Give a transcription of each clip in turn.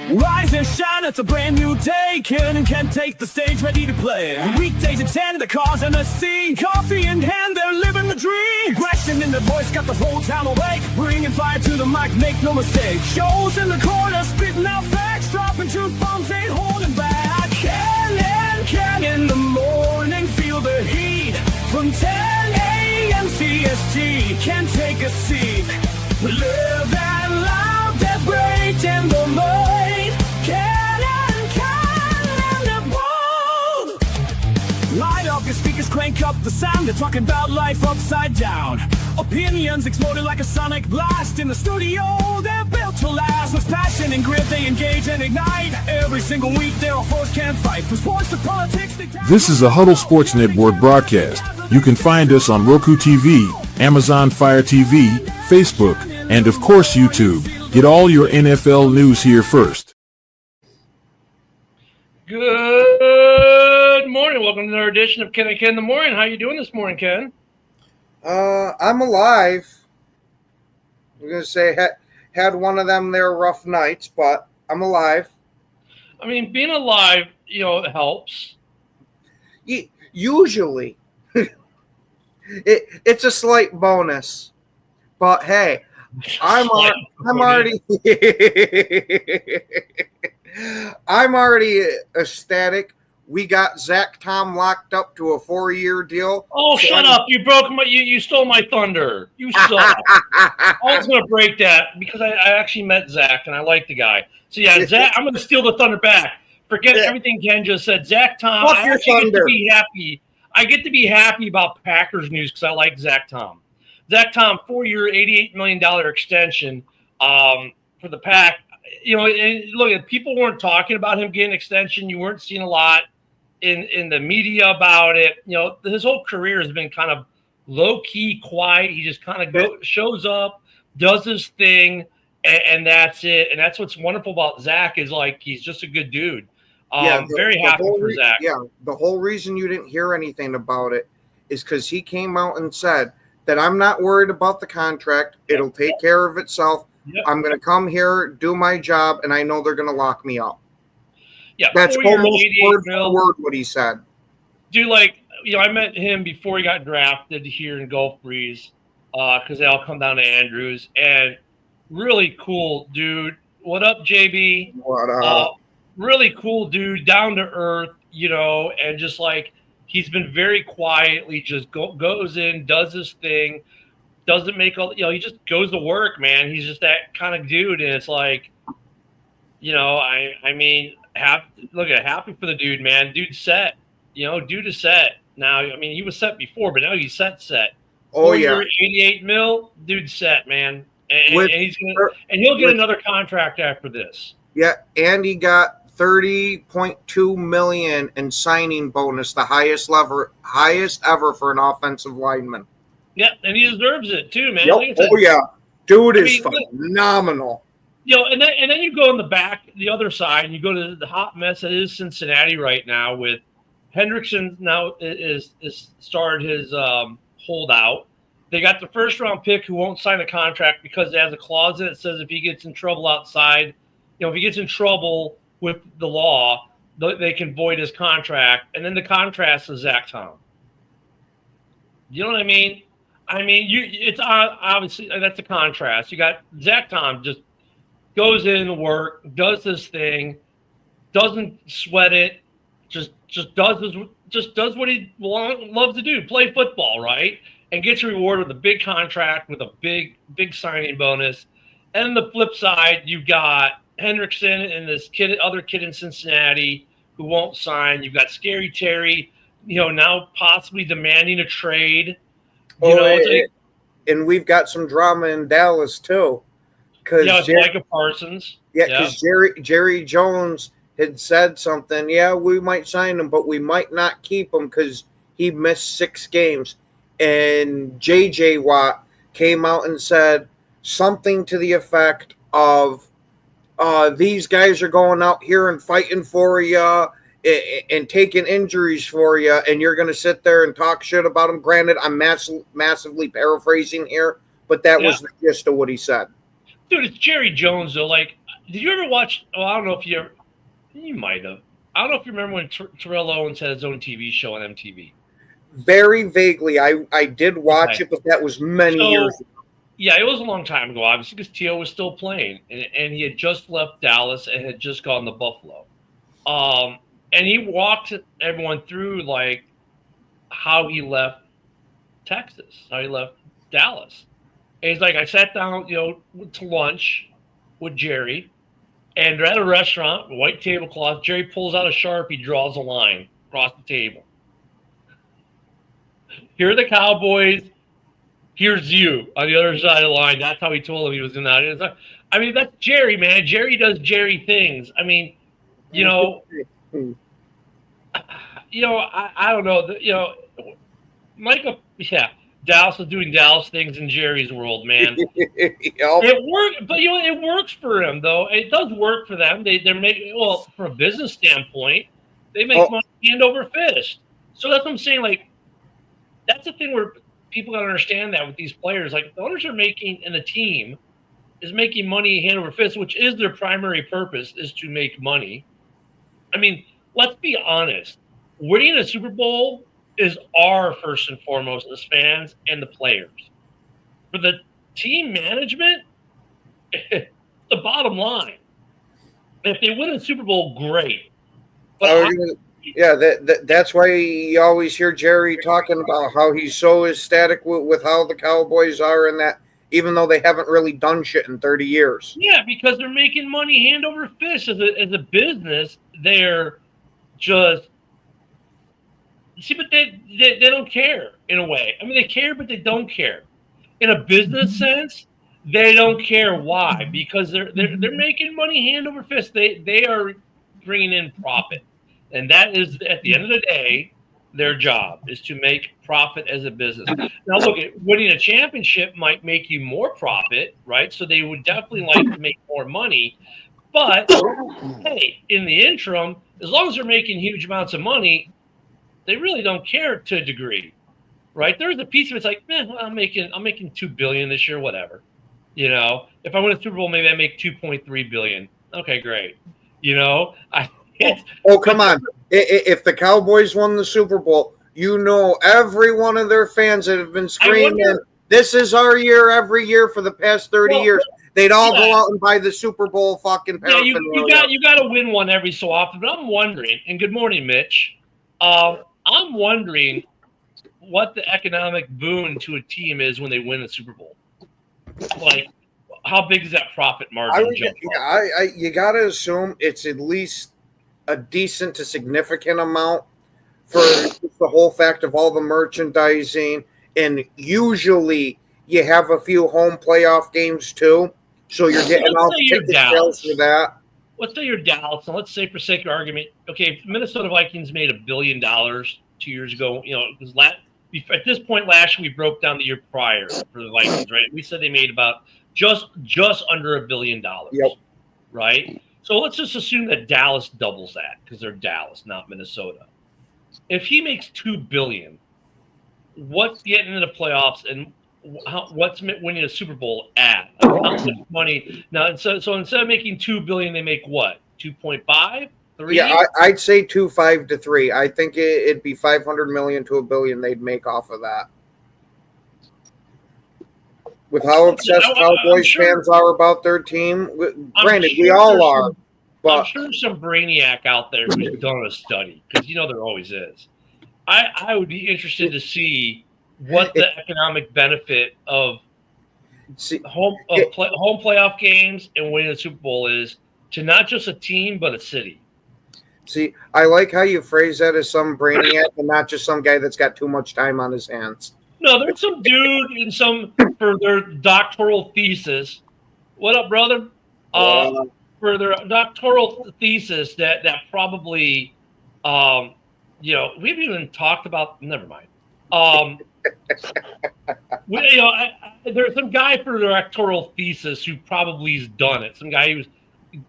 Rise and shine, it's a brand new day. Ken and Ken take the stage, ready to play. Weekdays at 10, the cars and the scene. Coffee in hand, they're living the dream. Aggression in the voice, got the whole town awake. Bringing fire to the mic, make no mistake. Shows in the corner, spitting out facts. Dropping truth bombs, ain't holding back. Ken and Ken in the morning, feel the heat. From 10 a.m. CST, can take a seat. Live and loud, that breaks in the mind. Ken and the bold. Light up your speakers, crank up the sound. They're talking about life upside down. Opinions exploding like a sonic blast. In the studio, they're built to last. With passion and grit, they engage and ignite. Every single week, their foes can't fight. From sports to politics, This is a Huddle Sports Network broadcast. You can find us on Roku TV, Amazon Fire TV, Facebook, and of course YouTube. Get all your NFL news here first. Good morning. Welcome to another edition of Ken and Ken in the Morning. How you doing this morning, Ken? I'm alive. I'm going to say had one of them there rough nights, but I'm alive. I mean, being alive, helps. Usually. It's a slight bonus. But hey, I'm already I'm already ecstatic. We got Zach Tom locked up to a 4-year deal. Oh, shut up! You broke my. You stole my thunder. You suck. I was gonna break that because I actually met Zach and I like the guy. So yeah, Zach, I'm gonna steal the thunder back. Forget everything Ken just said. Zach Tom, Fuck I your actually get thunder. to be happy. I get to be happy about Packers news because I like Zach Tom. Zach Tom, 4-year, $88 million extension for the Pack. And look, people weren't talking about him getting an extension. You weren't seeing a lot in the media about it. His whole career has been kind of low-key, quiet. He just kind of shows up, does his thing, and that's it. And that's what's wonderful about Zach is, like, he's just a good dude. Very happy for Zach. Yeah, the whole reason you didn't hear anything about it is because he came out and said that I'm not worried about the contract. It'll take care of itself. Yep. I'm going to come here, do my job, and I know they're going to lock me up. Yeah, that's almost word for word what he said. Dude, I met him before he got drafted here in Gulf Breeze because they all come down to Andrews. And really cool dude. What up, JB? What up? Really cool dude, down to earth, and just like he's been very quietly just goes in, does his thing, doesn't make he just goes to work, man. He's just that kind of dude, and it's like, happy for the dude, man. Dude's set, dude is set now. I mean, he was set before, but now he's set. Oh yeah, $88 million, dude's set, man, and he'll get another contract after this. Yeah, and he got $30.2 million in signing bonus, the highest ever for an offensive lineman. Yeah, and he deserves it too, man. Yep. Oh yeah, dude is phenomenal. And then you go on the other side, and you go to the hot mess that is Cincinnati right now with Hendrickson now is started his holdout. They got the first round pick who won't sign a contract because it has a clause in it that says if he gets in trouble outside, if he gets in trouble with the law, they can void his contract. And then the contrast is Zach Tom. You know what I mean? It's obviously that's a contrast. You got Zach Tom just goes in to work, does this thing, doesn't sweat it, just does what he loves to do, play football, right? And gets rewarded with a big contract with a big signing bonus. And the flip side, you've got Hendrickson and this other kid in Cincinnati who won't sign. You've got Scary Terry, now possibly demanding a trade. And we've got some drama in Dallas too. Micah Parsons. Yeah, because Jerry Jones had said something. Yeah, we might sign him, but we might not keep him because he missed 6 games. And J.J. Watt came out and said something to the effect of, these guys are going out here and fighting for you and taking injuries for you, and you're going to sit there and talk shit about them. Granted, I'm massively paraphrasing here, but that was the gist of what he said. Dude, it's Jerry Jones, though. Like, Did you ever watch? Well, I don't know if you might have. I don't know if you remember when Terrell Owens had his own TV show on MTV. Very vaguely, I did watch Okay. it, but that was many So, years ago. yeah, it was a long time ago, obviously, because T.O. was still playing, and he had just left Dallas and had just gone to Buffalo. And he walked everyone through like how he left Texas, how he left Dallas. And he's like, I sat down, to lunch with Jerry, and they're at a restaurant, white tablecloth. Jerry pulls out a Sharpie, draws a line across the table. Here are the Cowboys. Here's you on the other side of the line. That's how he told him he was going to. I mean, that's Jerry, man. Jerry does Jerry things. I mean, I don't know. Dallas is doing Dallas things in Jerry's world, man. Yep. It worked, but it works for him though. It does work for them. They're making from a business standpoint, they make money hand over fist. So that's what I'm saying. Like, that's the thing where people got to understand that with these players, like the owners are making, and the team is making money hand over fist, which is their primary purpose, is to make money. I mean, let's be honest. Winning a Super Bowl is our first and foremost as fans and the players. For the team management, the bottom line. If they win a Super Bowl, great. But that's why you always hear Jerry talking about how he's so ecstatic with how the Cowboys are, and that even though they haven't really done shit in 30 years. Yeah, because they're making money hand over fist as a business. They're just but they don't care in a way. I mean, they care, but they don't care. In a business sense, they don't care. Why? Because they're making money hand over fist. They are bringing in profit, and that is, at the end of the day, their job is to make profit as a business. Now, look, winning a championship might make you more profit, right? So they would definitely like to make more money. But hey, in the interim, as long as they're making huge amounts of money, they really don't care to a degree, right? There's a piece of it's like, man, I'm making $2 billion this year, whatever. If I win a Super Bowl, maybe I make $2.3 billion. Okay, great. Come on. If the Cowboys won the Super Bowl, every one of their fans that have been screaming, this is our year every year for the past 30 years. They'd all go out and buy the Super Bowl fucking paraphernalia. Yeah, you got to win one every so often. But I'm wondering, and good morning, Mitch. I'm wondering what the economic boon to a team is when they win the Super Bowl. Like, how big is that profit margin? You got to assume it's at least a decent to significant amount for the whole fact of all the merchandising. And usually you have a few home playoff games too. So you're getting all the ticket sales for that. Let's say you're Dallas, and let's say for sake of argument, okay, Minnesota Vikings made $1 billion 2 years ago. It was at this point last year we broke down the year prior for the Vikings, right? We said they made about just under $1 billion. Yep. Right? So let's just assume that Dallas doubles that because they're Dallas, not Minnesota. If he makes $2 billion, what's getting into the playoffs and what's winning a Super Bowl at? How much money? Now, so instead of making $2 billion, they make what? 2.5, 3? Yeah, I'd say 2.5 to 3. I think it'd be 500 million to $1 billion they'd make off of that. With how obsessed Cowboys fans are about their team, granted, we all are. But I'm sure some brainiac out there who's done a study, because there always is. I would be interested to see what the economic benefit of home playoff games and winning a Super Bowl is to not just a team but a city. See, I like how you phrase that as some brainiac and not just some guy that's got too much time on his hands. No, there's some dude for their doctoral thesis. What up, brother? For their doctoral thesis that probably, we haven't even talked about. Never mind. There's some guy for their doctoral thesis who probably has done it. Some guy who's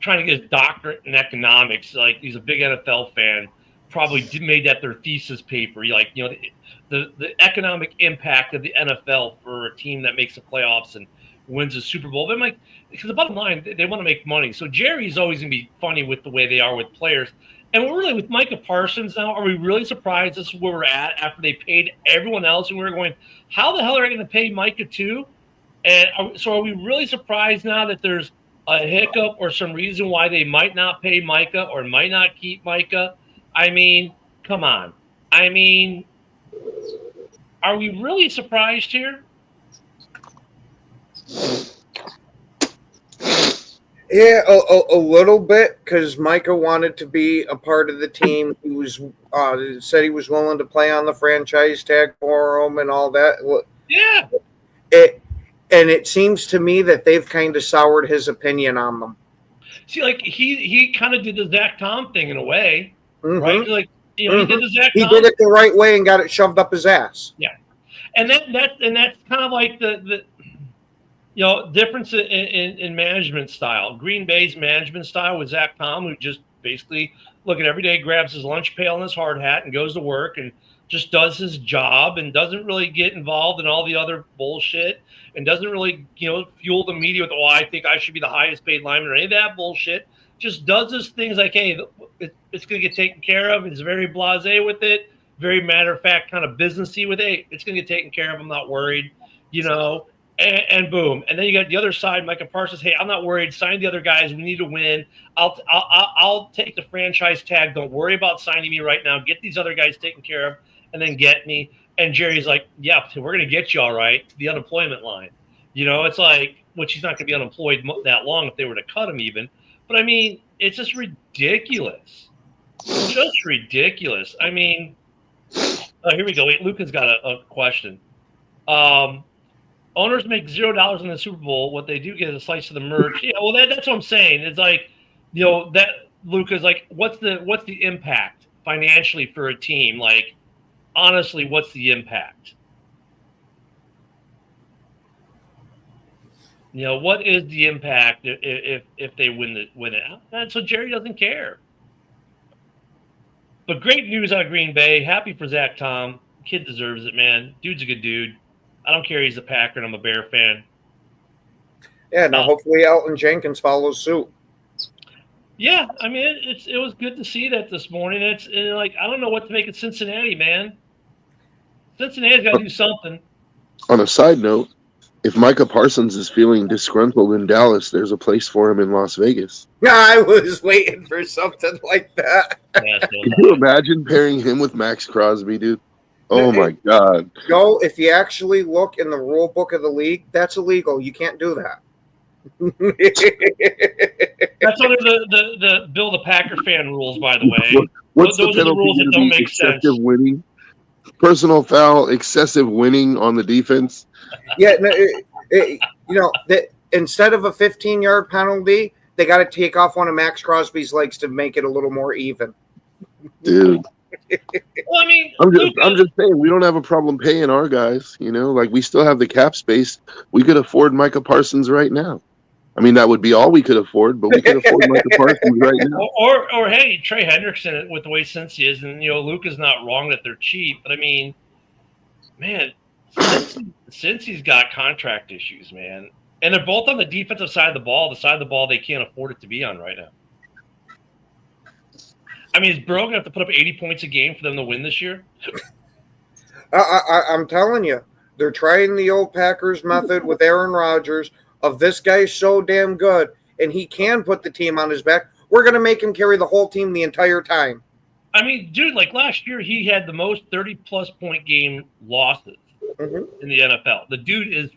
trying to get his doctorate in economics. Like, he's a big NFL fan. Probably made that their thesis paper. The economic impact of the NFL for a team that makes the playoffs and wins the Super Bowl. But I'm like, because the bottom line, they want to make money. So Jerry's always going to be funny with the way they are with players. And we're really with Micah Parsons now. Are we really surprised this is where we're at after they paid everyone else? And we're going, how the hell are they going to pay Micah too? And are we really surprised now that there's a hiccup or some reason why they might not pay Micah or might not keep Micah? I mean, come on. I mean, are we really surprised here? Yeah, a little bit, because Micah wanted to be a part of the team. He was said he was willing to play on the franchise tag for him and all that. Yeah. And it seems to me that they've kind of soured his opinion on them. See, like he kind of did the Zach Tom thing in a way, right? Like he did the Zach He Tom. did it the right way and got it shoved up his ass. Yeah, and that's kind of like the difference in management style. Green Bay's management style with Zach Tom, who just basically every day grabs his lunch pail and his hard hat and goes to work and just does his job and doesn't really get involved in all the other bullshit and doesn't really, fuel the media with, I think I should be the highest paid lineman or any of that bullshit. Just does his things like, hey, it's going to get taken care of. He's very blasé with it, very matter of fact, kind of businessy with it. It's going to get taken care of. I'm not worried, and boom. And then you got the other side, Micah Parsons. Hey, I'm not worried. Sign the other guys. We need to win. I'll take the franchise tag. Don't worry about signing me right now. Get these other guys taken care of, and then get me. And Jerry's like, yeah, we're going to get you all right to the unemployment line. It's like, which he's not going to be unemployed that long if they were to cut him even. But, I mean, it's just ridiculous. Just ridiculous. I mean, here we go. Wait, Luca's got a question. Owners make $0 in the Super Bowl. What they do get is a slice of the merch. Yeah, well, that's what I'm saying. It's like, that Luca's like, what's the impact financially for a team? Like, honestly, what's the impact? What is the impact if they win it? And so Jerry doesn't care. But great news out of Green Bay. Happy for Zach Tom. Kid deserves it, man. Dude's a good dude. I don't care. He's a Packer, and I'm a Bear fan. Yeah, now hopefully Elton Jenkins follows suit. Yeah, I mean, it was good to see that this morning. I don't know what to make of Cincinnati, man. Cincinnati's got to do something. On a side note, if Micah Parsons is feeling disgruntled in Dallas, there's a place for him in Las Vegas. I was waiting for something like that. Yeah, Can you imagine pairing him with Max Crosby, dude? Oh, my God. Joe, if you actually look in the rule book of the league, that's illegal. You can't do that. That's under the Bill the Packer fan rules, by the way. What's Those the are the rules penalty that to don't be make sense. excessive winning? Personal foul, excessive winning on the defense. Yeah, instead of a 15-yard penalty, they got to take off one of Max Crosby's legs to make it a little more even. Dude. Well, I mean, I'm just saying, we don't have a problem paying our guys, like we still have the cap space. We could afford Micah Parsons right now. I mean, that would be all we could afford, but we could afford Micah Parsons right now. Or hey, Trey Hendrickson with the way Cincy is, and Luke is not wrong that they're cheap, but I mean, man, Cincy's got contract issues, man, and they're both on the defensive side of the ball, they can't afford it to be on right now. I mean, is Burrow going to have to put up 80 points a game for them to win this year? I'm telling you, they're trying the old Packers method with Aaron Rodgers of this guy's so damn good, and he can put the team on his back. We're going to make him carry the whole team the entire time. I mean, dude, like last year, he had the most 30-plus point game losses in the NFL. The dude is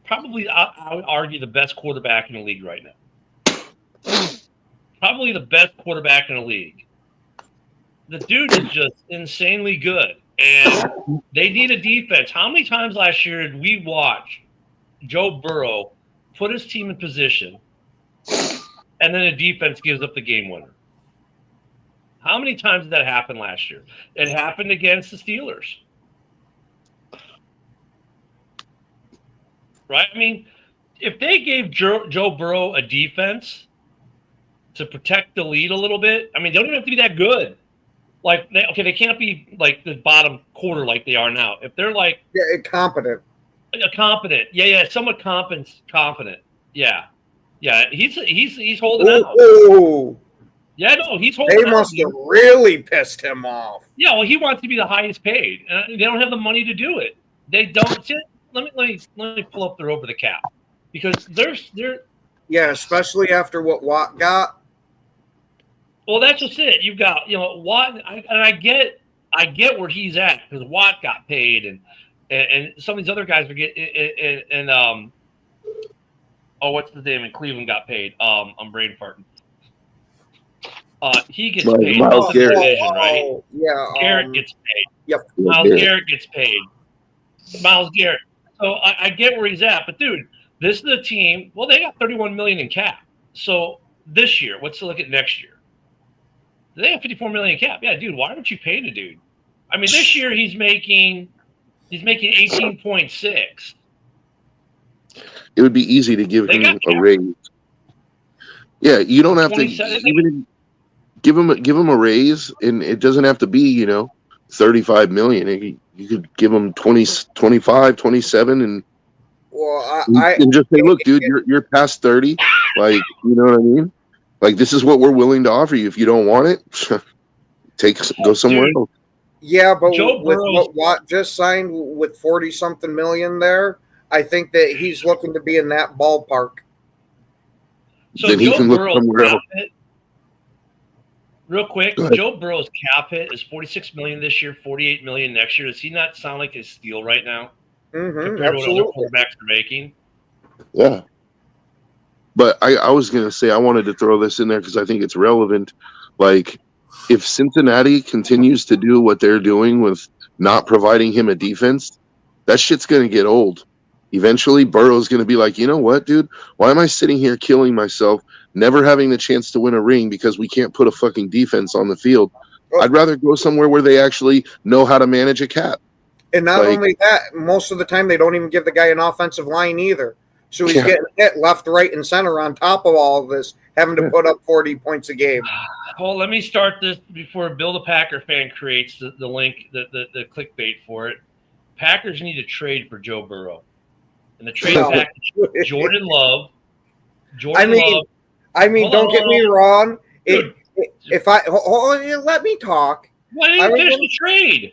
probably, I would argue, the best quarterback in the league right now. Probably the best quarterback in the league. The dude is just insanely good, and they need a defense. How many times last year did we watch Joe Burrow put his team in position, and then the defense gives up the game winner? How many times did that happen last year? It happened against the Steelers. Right? I mean, if they gave Joe Burrow a defense to protect the lead a little bit, I mean, they don't even have to be that good. They can't be like the bottom quarter like they are now. If they're like competent. Competent. Yeah, somewhat confident. Yeah. He's holding out. Ooh, Yeah, no, he's they holding out. must have really pissed him off. Yeah, well, he wants to be the highest paid. They don't have the money to do it. They don't. See, let me pull up their over the cap because they're Yeah, especially after what Watt got. well, that's just it. You've got Watt, and I get where he's at because Watt got paid and some of these other guys are getting and what's the name in Cleveland got paid? I'm brain farting. He gets paid. Myles Garrett. Division, right? Yeah, Garrett gets paid. Yep. Myles Garrett gets paid. Myles Garrett. So I get where he's at, but dude, this is the team. Well, they got $31 million in cap. So this year, let's look at next year. They have $54 million in cap. Yeah, dude, why don't you pay the dude? I mean, this year he's making 18.6. It would be easy to give him a raise. Yeah, you don't have to even give him a raise, and it doesn't have to be 35 million. You could give him 20, 25, 27, and just say, look, dude, you're past 30. Like, you know what I mean? Like, this is what we're willing to offer you. If you don't want it, go somewhere else. Yeah, but Joe with Burrow's- what Watt just signed with 40-something million there, I think that he's looking to be in that ballpark. So Then he Joe can look Burrow's somewhere cap else. hit, real quick, Go ahead. Joe Burrow's cap hit is $46 million this year, $48 million next year. Does he not sound like a steal right now compared to what Absolutely. other quarterbacks are making? Yeah. But I was going to say, I wanted to throw this in there because I think it's relevant. Like, if Cincinnati continues to do what they're doing with not providing him a defense, that shit's going to get old. Eventually, Burrow's going to be like, you know what, dude? Why am I sitting here killing myself, never having the chance to win a ring because we can't put a fucking defense on the field? I'd rather go somewhere where they actually know how to manage a cap. And not Like- only that, most of the time they don't even give the guy an offensive line either. So he's getting hit left, right, and center on top of all of this, having to put up 40 points a game. Well, let me start this before Bill the Packer fan creates the link, the clickbait for it. Packers need to trade for Joe Burrow. And the trade No. package, Jordan Love. I mean, Hold don't on, get me hold wrong. Dude. If I let me talk. Why didn't I you finish remember- the trade?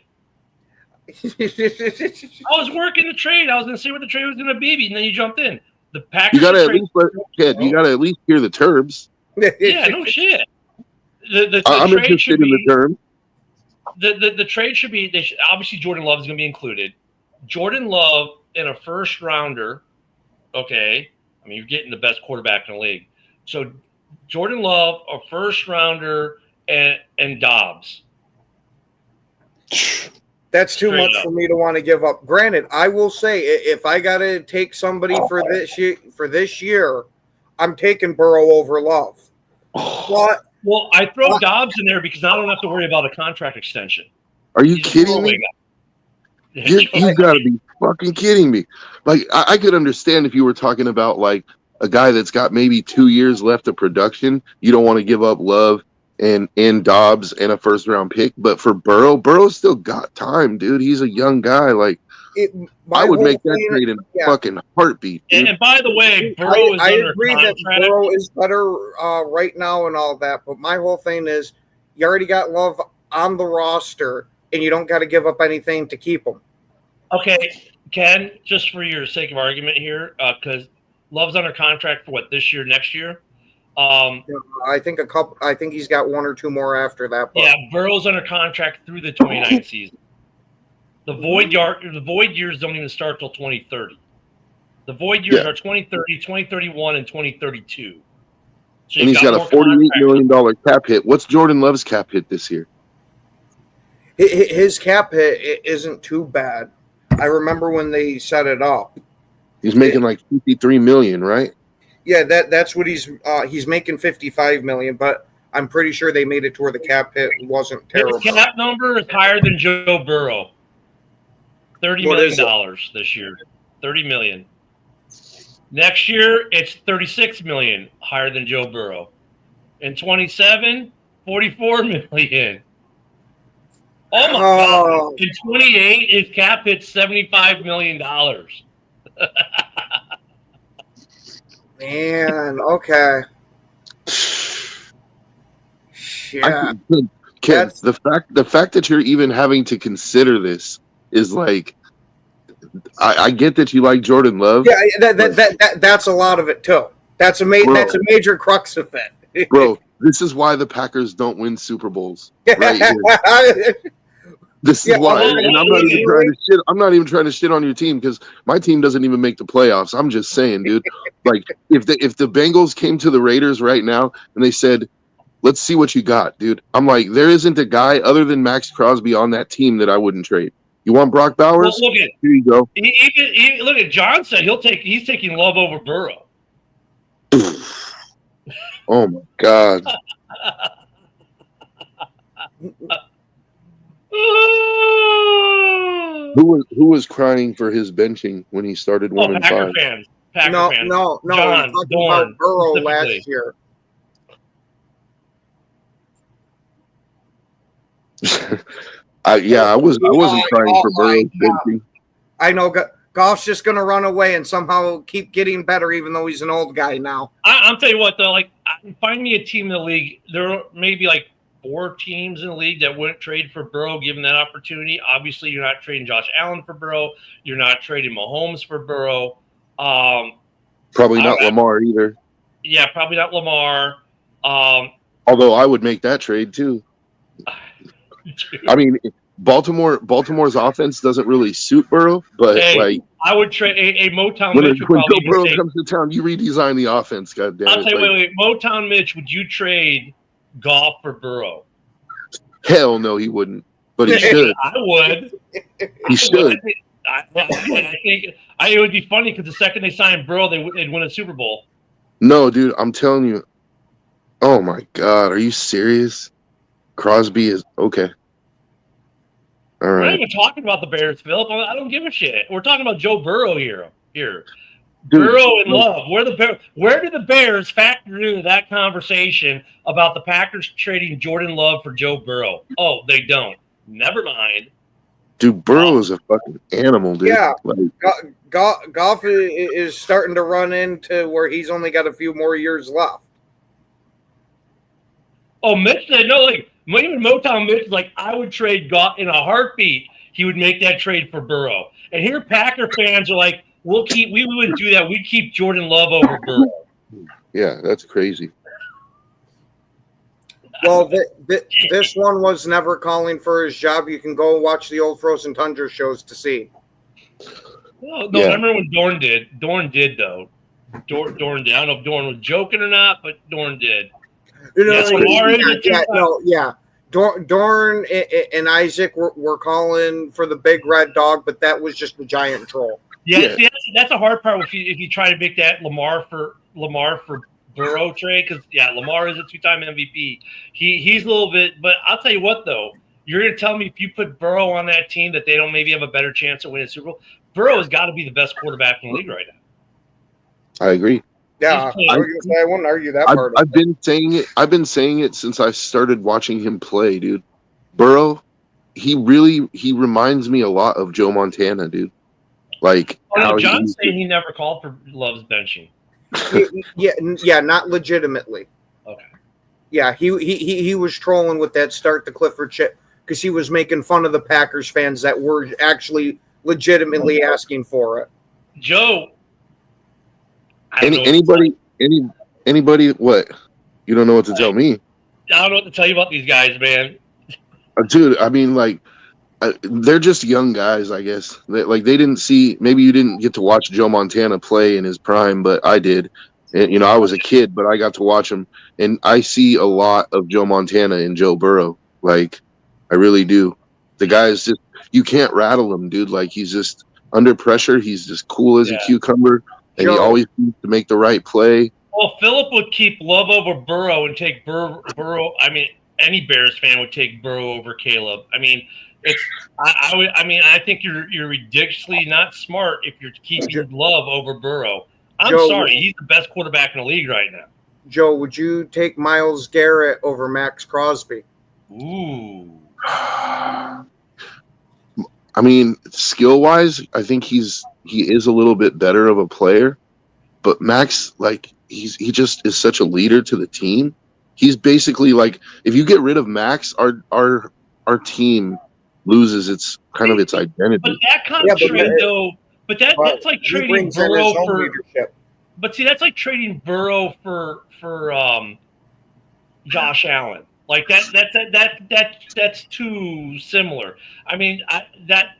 I was working the trade. I was going to see what the trade was going to be, and then you jumped in. The Packers. You got to at trade- least you got to at least hear the terms. Yeah, no shit. The I'm trade interested should in the be, terms. the trade should be. Obviously, Jordan Love is going to be included. Jordan Love and a first rounder. Okay, I mean you're getting the best quarterback in the league. So Jordan Love, a first rounder, and Dobbs. That's too Straight much up. for me to want to give up. Granted, I will say if I got to take somebody for this year, I'm taking Burrow over Love. But Well, I throw Dobbs in there because I don't have to worry about a contract extension. Are you He's a kidding throwaway me? guy. You got to be fucking kidding me. Like, I could understand if you were talking about like a guy that's got maybe 2 years left of production. You don't want to give up Love and Dobbs and a first round pick. But for Burrow's still got time, dude. He's a young guy. Like, my I would whole make that thing- trade in yeah. fucking heartbeat, dude. And by the way, Burrow is I under agree that contract. Burrow is better right now and all that, but my whole thing is you already got Love on the roster, and you don't got to give up anything to keep him. Okay, Ken, just for your sake of argument here, because Love's under contract for what, this year, next year? I think he's got one or two more after that. But Yeah, Burrow's under contract through the 29th season. The void years don't even start till 2030. The void years Yeah. are 2030, 2031, and 2032. So And you've he's got a more $48 contract. million cap hit. What's Jordan Love's cap hit this year? his cap hit isn't too bad. I remember when they set it up. He's making like $53 million, right? Yeah, that's what he's making $55 million, but I'm pretty sure they made it to where the cap hit wasn't terrible. His cap number is higher than Joe Burrow. $30 What is million this year. $30 million. Next year, it's $36 million, higher than Joe Burrow. In 27, $44 million. Oh my Oh. God! In 28, his cap hits $75 million. Man, okay. Yeah. Ken, That's- the fact that you're even having to consider this is like, I get that you like Jordan Love. Yeah, that's a lot of it too. That's Bro. that's a major crux of it. Bro, this is why the Packers don't win Super Bowls. Right here. This is Yeah, why, well, and I'm not even trying to shit. I'm not even trying to shit on your team because my team doesn't even make the playoffs. I'm just saying, dude. Like, if the Bengals came to the Raiders right now and they said, "Let's see what you got, dude," I'm like, there isn't a guy other than Max Crosby on that team that I wouldn't trade. You want Brock Bowers? Well, look at Here you go. look at John said he's taking Love over Burrow. Oh my God. Who was crying for his benching when he started 1-5? Packer fans. No, fans. John, he's talking Dorn, about Burrow specifically. last year. I wasn't crying for Burrow's benching. I know Goff's just going to run away and somehow keep getting better, even though he's an old guy now. I'll tell you what, though. Like, find me a team in the league. There may be like 4 teams in the league that wouldn't trade for Burrow given that opportunity. Obviously, you're not trading Josh Allen for Burrow. You're not trading Mahomes for Burrow. Probably not Lamar either. Yeah, probably not Lamar. Although I would make that trade too. I mean, Baltimore's offense doesn't really suit Burrow, but hey, I would trade a Motown when Mitch. Joe Burrow comes to town, you redesign the offense. God damn it! I'll tell you, wait. Motown Mitch, would you trade Goff for Burrow? Hell no, he wouldn't. But he should. I would. He should. I think it would be funny because the second they signed Burrow, they'd win a Super Bowl. No, dude, I'm telling you. Oh my God, are you serious? Crosby is okay. All We're right. not even talking about the Bears, Philip. I don't give a shit. We're talking about Joe Burrow here. Dude, Burrow and Love. Where do the Bears factor into that conversation about the Packers trading Jordan Love for Joe Burrow? Oh, they don't. Never mind. Dude, Burrow is a fucking animal, dude. Yeah. Like, Goff is starting to run into where he's only got a few more years left. Oh, Mitch said no. Like even Motown Mitch is like, I would trade Goff in a heartbeat. He would make that trade for Burrow. And here Packer fans are like, we wouldn't do that. We'd keep Jordan Love over Burrow. yeah, that's crazy. Well, this one was never calling for his job. You can go watch the old Frozen Tundra shows to see. No, Yeah. I remember when Dorn did. Dorn did, though. Dorn did. I don't know if Dorn was joking or not, but Dorn did. Yes, Lamar is a Dorn and Isaac were calling for the big red dog, but that was just a giant troll. Yeah, see, that's a hard part if you try to make that Lamar for Burrow trade, because Lamar is a 2-time MVP. He's a little bit, but I'll tell you what though, you're gonna tell me if you put Burrow on that team that they don't maybe have a better chance of winning a Super Bowl. Burrow has got to be the best quarterback in the league right now. I agree. Yeah, I wouldn't argue that part. I've been saying it. I've been saying it since I started watching him play, dude. Burrow, he reminds me a lot of Joe Montana, dude. Like, John's saying he never called for Love's benching. Yeah, not legitimately. Okay. Yeah, he was trolling with that start the Clifford chip because he was making fun of the Packers fans that were actually legitimately asking for it. Joe. Anybody? What? You don't know what to tell me? I don't know what to tell you about these guys, man. Dude, I mean, like, they're just young guys, I guess. They didn't see. Maybe you didn't get to watch Joe Montana play in his prime, but I did. And I was a kid, but I got to watch him, and I see a lot of Joe Montana in Joe Burrow. Like, I really do. The guy is just, you can't rattle him, dude. Like, he's just under pressure. He's just cool as a cucumber. And he always needs to make the right play. Well, Philip would keep Love over Burrow and take Burrow. I mean, any Bears fan would take Burrow over Caleb. I mean, I think you're ridiculously not smart if you're keeping Love over Burrow. I'm sorry, he's the best quarterback in the league right now. Joe, would you take Myles Garrett over Max Crosby? Ooh. I mean, skill wise, I think he is a little bit better of a player, but Max, like he just is such a leader to the team. He's basically like, if you get rid of Max, our team loses its identity. But that kind Yeah, of but trade, that- though, that's like He trading brings in his Burrow own for. leadership. But see, that's like trading Burrow for Josh Allen. Like that's too similar. I mean, that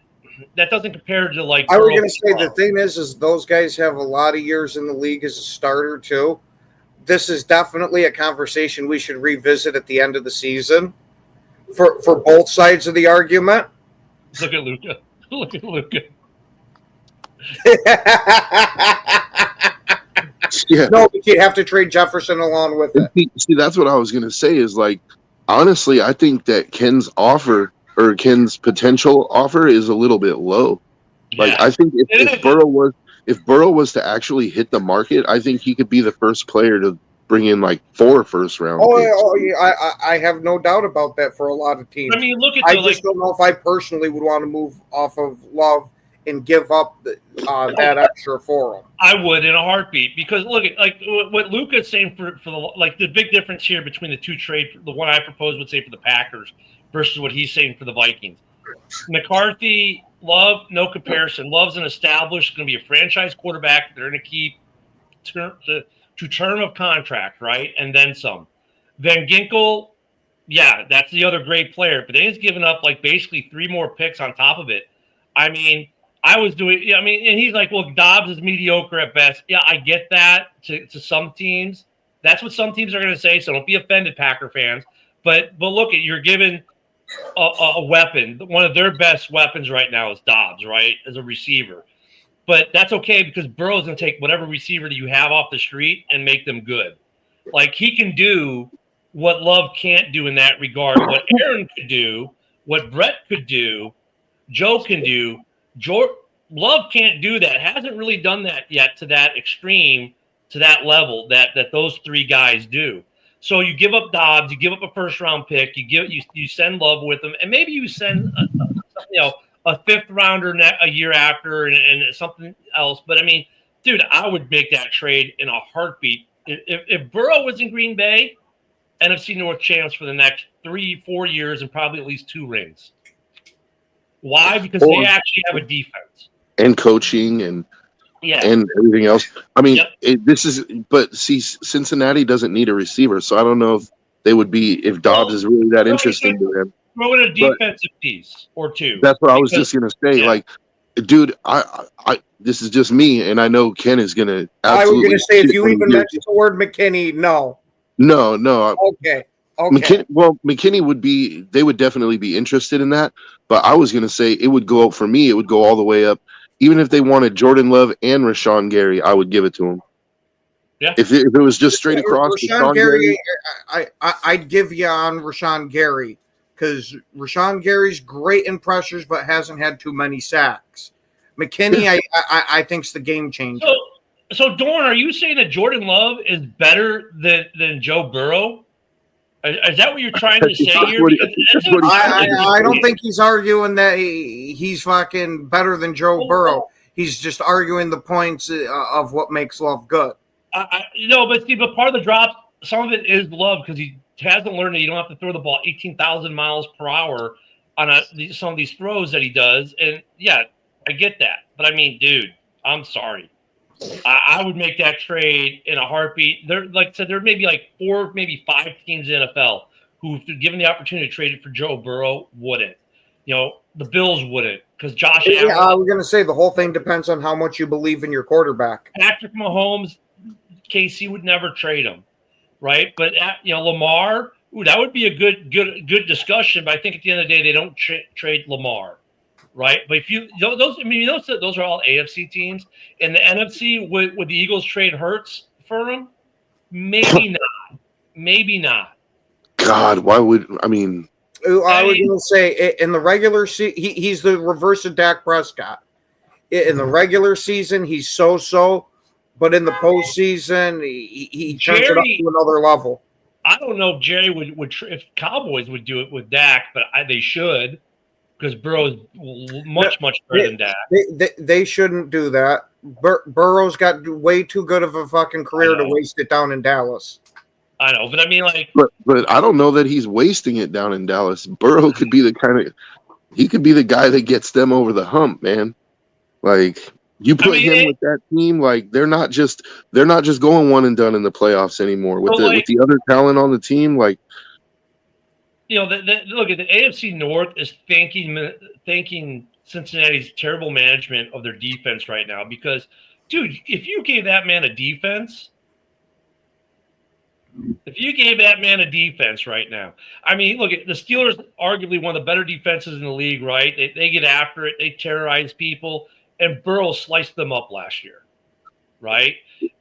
doesn't compare to like. I was Burrow going to say the Burrow. thing is those guys have a lot of years in the league as a starter too. This is definitely a conversation we should revisit at the end of the season for both sides of the argument. Look at Luca. Look at Luca. Yeah. No, but you have to trade Jefferson along with it. See, that's what I was gonna say. Is like, honestly, I think that Ken's potential offer is a little bit low. Like, Yeah. I think It if is. Burrow was to actually hit the market, I think he could be the first player to bring in like 4 first-round picks. I have no doubt about that for a lot of teams. I mean, look at I the just don't know if I personally would want to move off of Love and give up that extra for him. I would in a heartbeat, because look at like what Luca's saying for the big difference here between the two trades. The one I proposed would say for the Packers versus what he's saying for the Vikings. McCarthy, Love, no comparison. Love's an established, going to be a franchise quarterback. They're going to keep to term of contract, right, and then some. Van Ginkel, yeah, that's the other great player, but then he's given up like basically 3 more picks on top of it. I mean, and he's like, well, Dobbs is mediocre at best. Yeah, I get that to some teams. That's what some teams are going to say, so don't be offended, Packer fans. But look, you're given a weapon. One of their best weapons right now is Dobbs, right, as a receiver. But that's okay, because Burrow's going to take whatever receiver that you have off the street and make them good. Like, he can do what Love can't do in that regard, what Aaron could do, what Brett could do, Joe can do. Love can't do that. Hasn't really done that yet to that extreme, to that level that those 3 guys do. So you give up Dobbs, you give up a first-round pick, you send Love with them, and maybe you send a 5th rounder a year after and something else. But I mean, dude, I would make that trade in a heartbeat. If Burrow was in Green Bay, NFC North champs for the next 3-4 years and probably at least 2 rings. Why? Because they actually have a defense and coaching and everything else. I mean, but see, Cincinnati doesn't need a receiver, so I don't know if they would be, if Dobbs is really that interesting to them. Throw in a defensive piece or 2. That's what I was just gonna say. Yeah. Like, dude, I this is just me, and I know Ken is gonna. I was gonna say, if you even mention the word McKinney, no. Okay. McKinney would be. They would definitely be interested in that. But I was gonna say it would go up for me. It would go all the way up. Even if they wanted Jordan Love and Rashawn Gary, I would give it to him. Yeah. If it was just straight across, Rashawn Gary, I'd give you on Rashawn Gary, because Rashawn Gary's great in pressures, but hasn't had too many sacks. McKinney, I think's the game changer. So Dorn, are you saying that Jordan Love is better than Joe Burrow? Is that what you're trying to say here? I don't think he's arguing that he's fucking better than Joe Burrow. He's just arguing the points of what makes Love good. But part of the drop, some of it is Love, because he hasn't learned that you don't have to throw the ball 18,000 miles per hour on some of these throws that he does. And yeah, I get that. But I mean, dude, I'm sorry. I would make that trade in a heartbeat. Like I said, there may be like 4, maybe 5 teams in the NFL who, given the opportunity to trade it for Joe Burrow, wouldn't. The Bills wouldn't, because Josh Allen. Yeah, I was going to say the whole thing depends on how much you believe in your quarterback. Patrick Mahomes, KC would never trade him, right? But Lamar, that would be a good discussion. But I think at the end of the day, they don't trade Lamar. Right, but if those are all AFC teams. In the NFC, would the Eagles trade Hurts for him? Maybe not. Maybe not. God, why would I mean? I was going to say in the regular season, he's the reverse of Dak Prescott. In the regular season, he's so, but in the postseason, he turns it up to another level. I don't know if Jerry would if Cowboys would do it with Dak, but they should. because Burrow's much better than Dak. They shouldn't do that. Burrow's got way too good of a fucking career to waste it down in Dallas. I know, but I mean, like, but I don't know that he's wasting it down in Dallas. Burrow could be the guy that gets them over the hump, man. Like, you put him with that team, like they're not just going one and done in the playoffs anymore with the other talent on the team. Like, you know, look at the AFC North is thanking Cincinnati's terrible management of their defense right now because, dude, if you gave that man a defense right now, I mean, look at the Steelers, arguably one of the better defenses in the league, right? They get after it, they terrorize people, and Burrow sliced them up last year, right?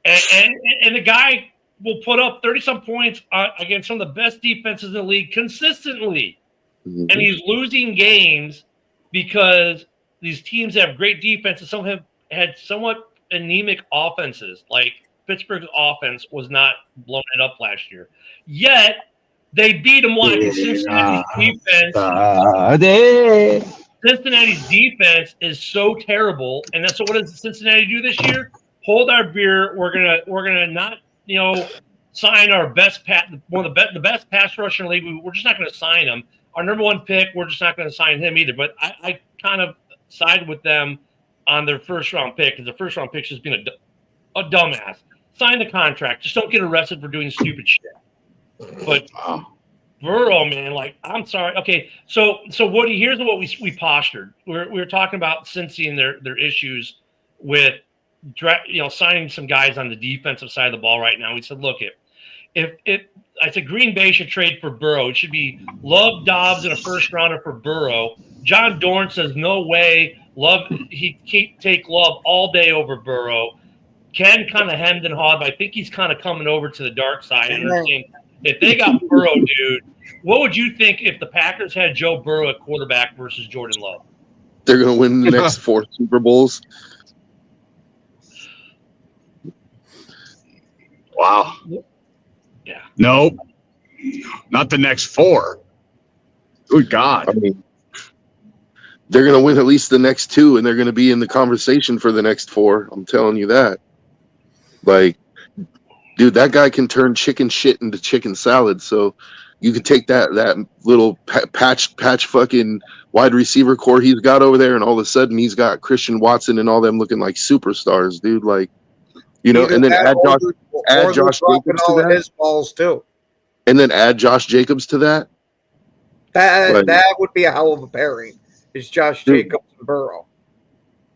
And the guy will put up 30-some points against some of the best defenses in the league consistently, and he's losing games because these teams have great defenses. Some have had somewhat anemic offenses, like Pittsburgh's offense was not blowing it up last year. Yet they beat them. Why? Cincinnati's defense is so terrible, and that's what does Cincinnati do this year? Hold our beer. We're gonna not, you know, sign our best one of the best pass rusher in the league. We're just not going to sign him. Our number one pick, we're just not going to sign him either. But I kind of sided with them on their first round pick because the first round pick's just being a dumbass. Sign the contract. Just don't get arrested for doing stupid shit. But Burrow, man, like, I'm sorry. Okay, so Woody, here's what we postured. We were talking about Cincy and their issues with, you know, signing some guys on the defensive side of the ball right now. We said, look, if I said Green Bay should trade for Burrow, it should be Love, Dobbs, and a first rounder for Burrow. John Dorn says no way. He'd take Love all day over Burrow. Ken kind of hemmed and hawed, but I think he's kind of coming over to the dark side. And saying, if they got Burrow, dude, what would you think if the Packers had Joe Burrow at quarterback versus Jordan Love? They're going to win the next 4 Super Bowls. Wow. Yeah. Nope. Not the next 4. Good God. I mean, they're going to win at least the next 2, and they're going to be in the conversation for the next 4. I'm telling you that. Like, dude, that guy can turn chicken shit into chicken salad. So you could take that little patch fucking wide receiver core he's got over there, and all of a sudden he's got Christian Watson and all them looking like superstars, dude. Like, you know, and then add Josh Jacobs to that. His balls too. And then add Josh Jacobs to that. That would be a hell of a pairing. Is Josh Jacobs and Burrow?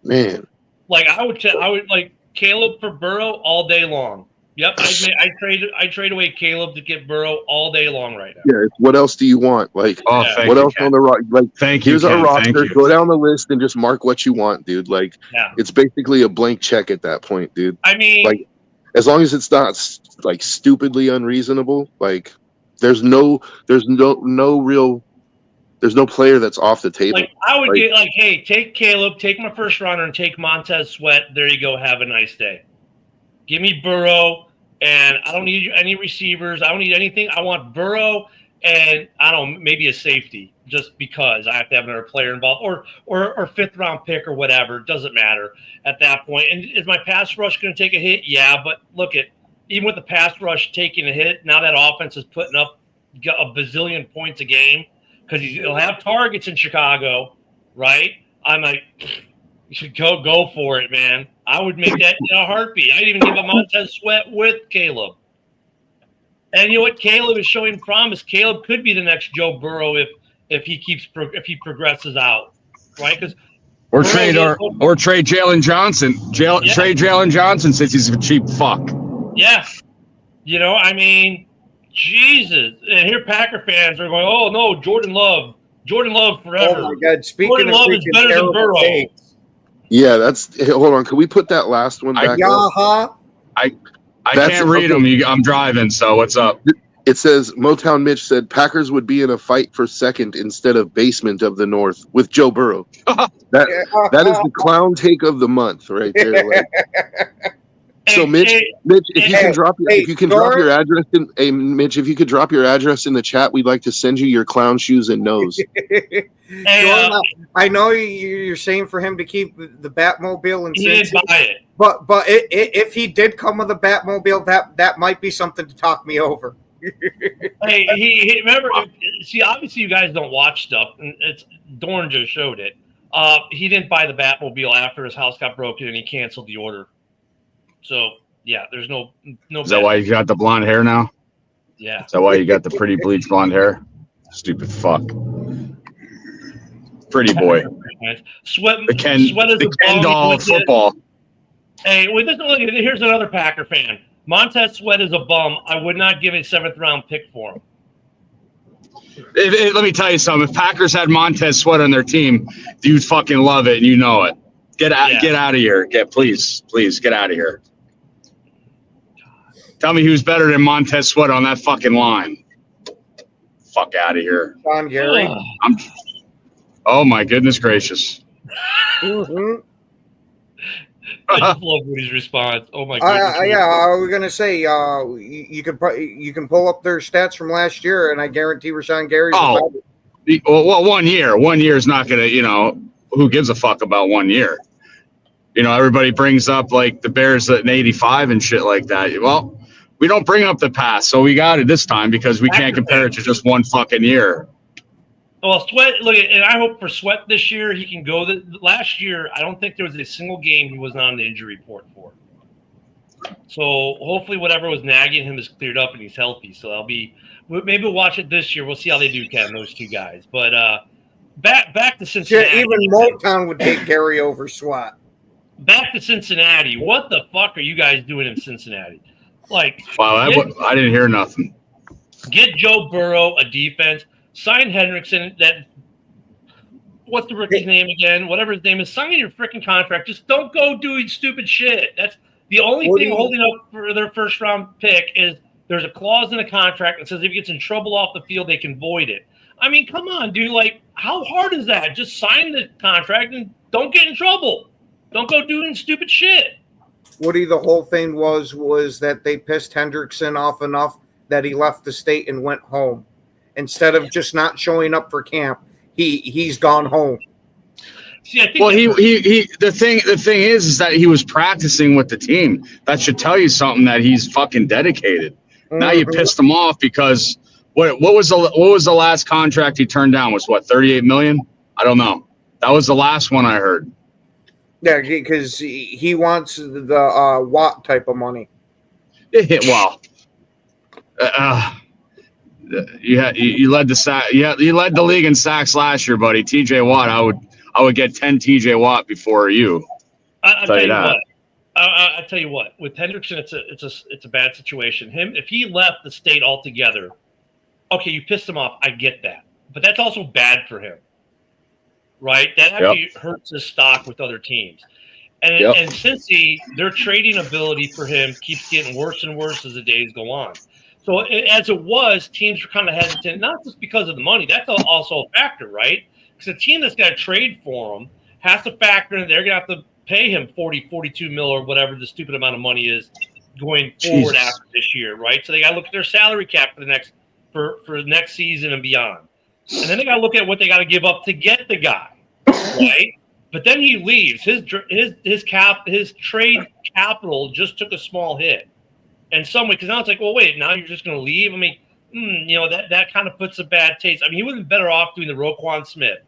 Man, like I would like Caleb for Burrow all day long. Yep, I trade away Caleb to get Burrow all day long right now. Yeah, what else do you want? Like, what else on the roster? Like, thank you. Here's our roster. Go down the list and just mark what you want, dude. Like, it's basically a blank check at that point, dude. I mean, like, as long as it's not like stupidly unreasonable, like, there's no player that's off the table. Like, I would get like, hey, take Caleb, take my first runner, and take Montez Sweat. There you go. Have a nice day. Give me Burrow, and I don't need any receivers. I don't need anything. I want Burrow, and I don't know, maybe a safety, just because I have to have another player involved, or fifth round pick or whatever. It doesn't matter at that point. And is my pass rush going to take a hit? Yeah, but look at even with the pass rush taking a hit, now that offense is putting up a bazillion points a game because he'll have targets in Chicago, right? I'm like, you should go for it, man. I would make that in a heartbeat. I'd even give a Montez Sweat with Caleb. And you know what? Caleb is showing promise. Caleb could be the next Joe Burrow if he progresses out, right? Because trade Jalen Johnson. Trade Jalen Johnson since he's a cheap fuck. Yeah, you know, I mean, Jesus. And here Packer fans are going, "Oh no, Jordan Love forever." Oh my God! Jordan Love is better than Burrow. Yeah, hold on. Can we put that last one back? I can't read them. I'm driving, so what's up? It says Motown Mitch said Packers would be in a fight for second instead of basement of the North with Joe Burrow. That is the clown take of the month right there. Like. So Mitch, if you can drop your address Mitch, if you could drop your address in the chat, we'd like to send you your clown shoes and nose. Dorn, I know you're saying for him to keep the Batmobile and he didn't buy it. But if he did come with a Batmobile, that might be something to talk me over. Hey, he remember. See, obviously you guys don't watch stuff, and it's Dorn just showed it. He didn't buy the Batmobile after his house got broken, and he canceled the order. So yeah, there's no. Is that why you got the blonde hair now? Yeah. Is that why you got the pretty bleached blonde hair? Stupid fuck. Pretty boy. Sweat. The Ken doll of football. Hey, with this, look, here's another Packer fan. Montez Sweat is a bum. I would not give a 7th round pick for him. Let me tell you something. If Packers had Montez Sweat on their team, you'd fucking love it, and you know it. Get out of here. Please get out of here. Tell me who's better than Montez Sweat on that fucking line. Fuck out of here. Sean Gary. Oh my goodness gracious. Mm-hmm. I just love Woody's response. Oh my goodness. Yeah, I was gonna say you can pull up their stats from last year, and I guarantee Rashawn Gary's. Well, 1 year. 1 year is not gonna. Who gives a fuck about 1 year? Everybody brings up like the Bears at an 85 and shit like that. Well, we don't bring up the past, so we got it this time because we can't compare it to just one fucking year. Well, Sweat, look, and I hope for Sweat this year he can go. Last year, I don't think there was a single game he was not on the injury report for. So hopefully, whatever was nagging him is cleared up and he's healthy. So maybe we'll watch it this year. We'll see how they do, Ken, those two guys. But back to Cincinnati. Yeah, even Motown would take Gary over Sweat. Back to Cincinnati. What the fuck are you guys doing in Cincinnati? Like, wow, I didn't hear nothing. Get Joe Burrow a defense. Sign Hendrickson. What's the rookie's name again? Whatever his name is. Sign your freaking contract. Just don't go doing stupid shit. That's the only thing holding up for their first round pick is there's a clause in the contract that says if he gets in trouble off the field, they can void it. I mean, come on, dude. Like, how hard is that? Just sign the contract and don't get in trouble. Don't go doing stupid shit. Woody, the whole thing was that they pissed Hendrickson off enough that he left the state and went home. Instead of just not showing up for camp, he's gone home. See, I think the thing is that he was practicing with the team. That should tell you something that he's fucking dedicated. Mm-hmm. Now you pissed him off because what was the last contract he turned down? Was what, $38 million? I don't know. That was the last one I heard. Yeah, because he wants the Watt type of money. Well, you led the sack. You led the league in sacks last year, buddy. TJ Watt, I would get 10 TJ Watt before you. I'll tell you what. I'll tell you what. With Hendrickson, it's a bad situation. If he left the state altogether, okay, you pissed him off. I get that, but that's also bad for him, right? That actually hurts his stock with other teams. And Cincy, their trading ability for him keeps getting worse and worse as the days go on. So as it was, teams were kind of hesitant, not just because of the money. That's also a factor, right? Because a team that's got to trade for him has to factor in they're going to have to pay him 40, 42 mil or whatever the stupid amount of money is going forward after this year, right? So they got to look at their salary cap for the next season and beyond. And then they got to look at what they got to give up to get the guy, right? But then he leaves. His trade capital just took a small hit. In some way, because now it's like, well, wait, now you're just going to leave? I mean, that kind of puts a bad taste. I mean, he would have been better off doing the Roquan Smith.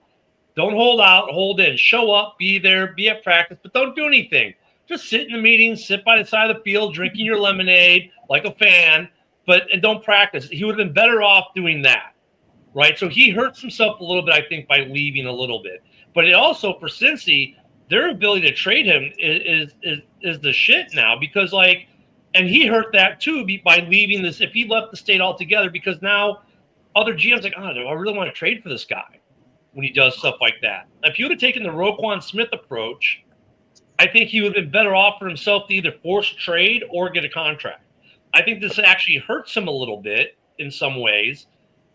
Don't hold out, hold in. Show up, be there, be at practice, but don't do anything. Just sit in the meetings, sit by the side of the field, drinking your lemonade like a fan, and don't practice. He would have been better off doing that, right? So he hurts himself a little bit, I think, by leaving a little bit. But it also, for Cincy, their ability to trade him is the shit now because, like, and he hurt that too by leaving this. If he left the state altogether, because now other GMs like, do I really want to trade for this guy when he does stuff like that? If he would have taken the Roquan Smith approach, I think he would have been better off for himself to either force a trade or get a contract. I think this actually hurts him a little bit in some ways.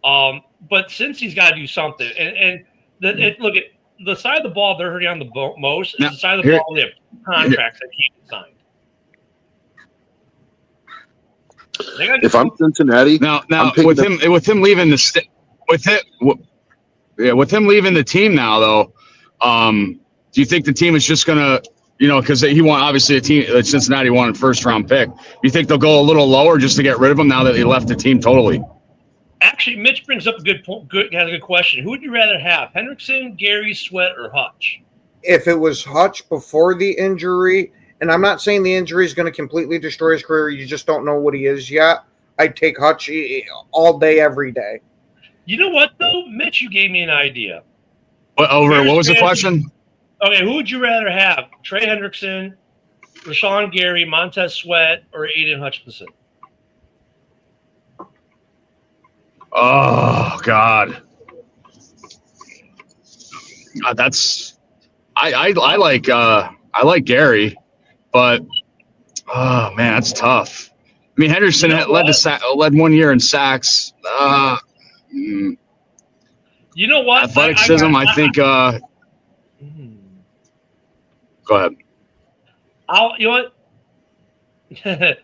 But since he's got to do something, look at the side of the ball they're hurting on the most is the side of the ball they have contracts that he signed. If I'm Cincinnati, Now I'm picking with up- him leaving the with him leaving the team now though, do you think the team is just gonna, because he want obviously a team like Cincinnati wanted first round pick. You think they'll go a little lower just to get rid of him now that he left the team totally? Actually, Mitch brings up a good point. Has a good question. Who would you rather have, Hendrickson, Gary, Sweat, or Hutch? If it was Hutch before the injury, and I'm not saying the injury is going to completely destroy his career, you just don't know what he is yet, I'd take Hutch all day, every day. You know what, though? Mitch, you gave me an idea. What was the question? Okay, who would you rather have, Trey Hendrickson, Rashawn Gary, Montez Sweat, or Aiden Hutchinson? Oh God, that's I like Gary, but oh man, that's tough. I mean, Henderson led 1 year in sacks. You know what? Athleticism, I think. Go ahead. You know what?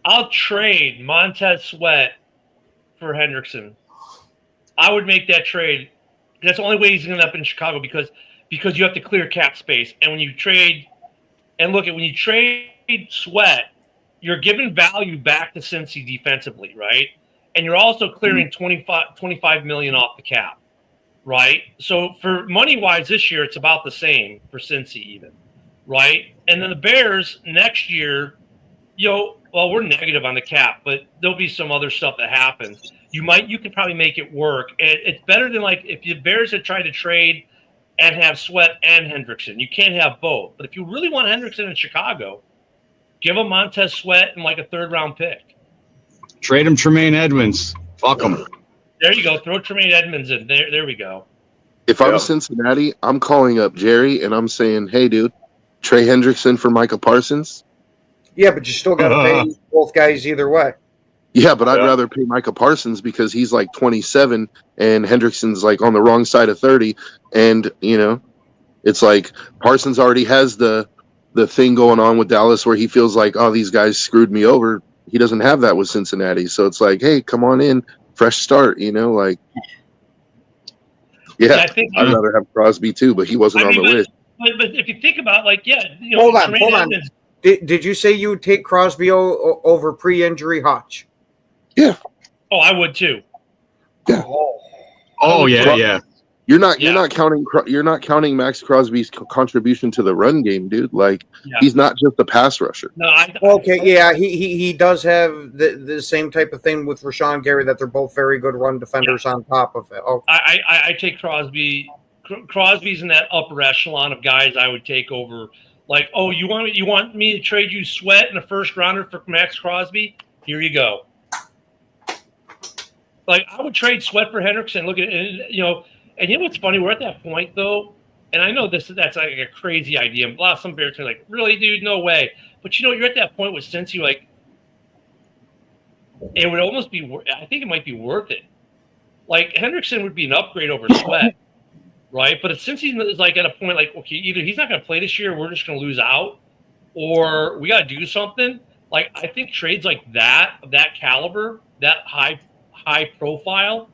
I'll trade Montez Sweat for Hendrickson. I would make that trade. That's the only way he's going to end up in Chicago because you have to clear cap space. And when you trade Sweat, you're giving value back to Cincy defensively, right? And you're also clearing $25 million off the cap, right? So for money-wise this year, it's about the same for Cincy even, right? And then the Bears next year, we're negative on the cap, but there'll be some other stuff that happens. You could probably make it work. It's better than like if the Bears had tried to trade and have Sweat and Hendrickson. You can't have both. But if you really want Hendrickson in Chicago, give him Montez Sweat and like a third-round pick. Trade him Tremaine Edmonds. Fuck him. There you go. Throw Tremaine Edmonds in. There we go. If I'm Cincinnati, I'm calling up Jerry and I'm saying, hey, dude, Trey Hendrickson for Micah Parsons. Yeah, but you still got to pay both guys either way. Yeah, but I'd rather pay Micah Parsons because he's like 27 and Hendrickson's like on the wrong side of 30. And, it's like Parsons already has the thing going on with Dallas where he feels like, oh, these guys screwed me over. He doesn't have that with Cincinnati. So it's like, hey, come on in, fresh start, I'd rather have Crosby too, but he wasn't on the list. But if you think about hold on. Did you say you would take Crosby over pre-injury Hutch? Yeah. Oh, I would too. Yeah. Oh yeah. You're not counting Max Crosby's contribution to the run game, dude. He's not just a pass rusher. No, he does have the same type of thing with Rashawn Gary that they're both very good run defenders on top of it. Okay. I take Crosby. Crosby's in that upper echelon of guys I would take over. Like, oh, you want me to trade you Sweat and a first rounder for Max Crosby? Here you go. Like, I would trade Sweat for Hendrickson. Look at it, and what's funny? We're at that point though, and I know that's like a crazy idea. Some Bears are like, really, dude, no way. But you're at that point with Cincy, like, it would almost be. I think it might be worth it. Like Hendrickson would be an upgrade over Sweat, right? But since he's like at a point, like, okay, either he's not going to play this year, we're just going to lose out, or we got to do something. Like, I think trades like that, of that caliber, that high profile,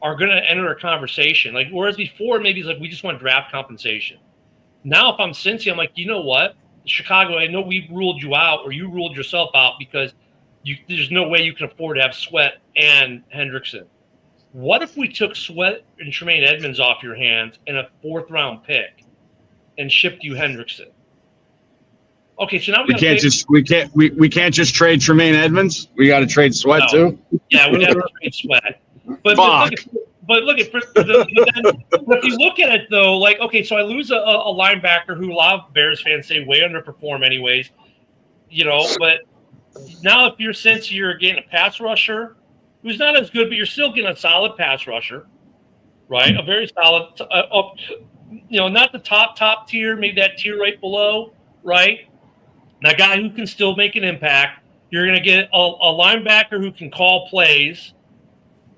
are going to enter a conversation. Like, whereas before, maybe it's like, we just want draft compensation. Now, if I'm Cincy, I'm like, you know what? Chicago, I know we ruled you out, or you ruled yourself out because there's no way you can afford to have Sweat and Hendrickson. What if we took Sweat and Tremaine Edmonds off your hands and a 4th-round pick and shipped you Hendrickson? Okay, so now we can't just trade Tremaine Edmonds. We got to trade Sweat too. Yeah, we got to trade Sweat. But look at if you look at it though, like, okay, so I lose a linebacker who a lot of Bears fans say way underperform anyways, but now if you're getting a pass rusher who's not as good, but you're still getting a solid pass rusher, right? A very solid, not the top tier, maybe that tier right below, right? That guy who can still make an impact. You're going to get a linebacker who can call plays,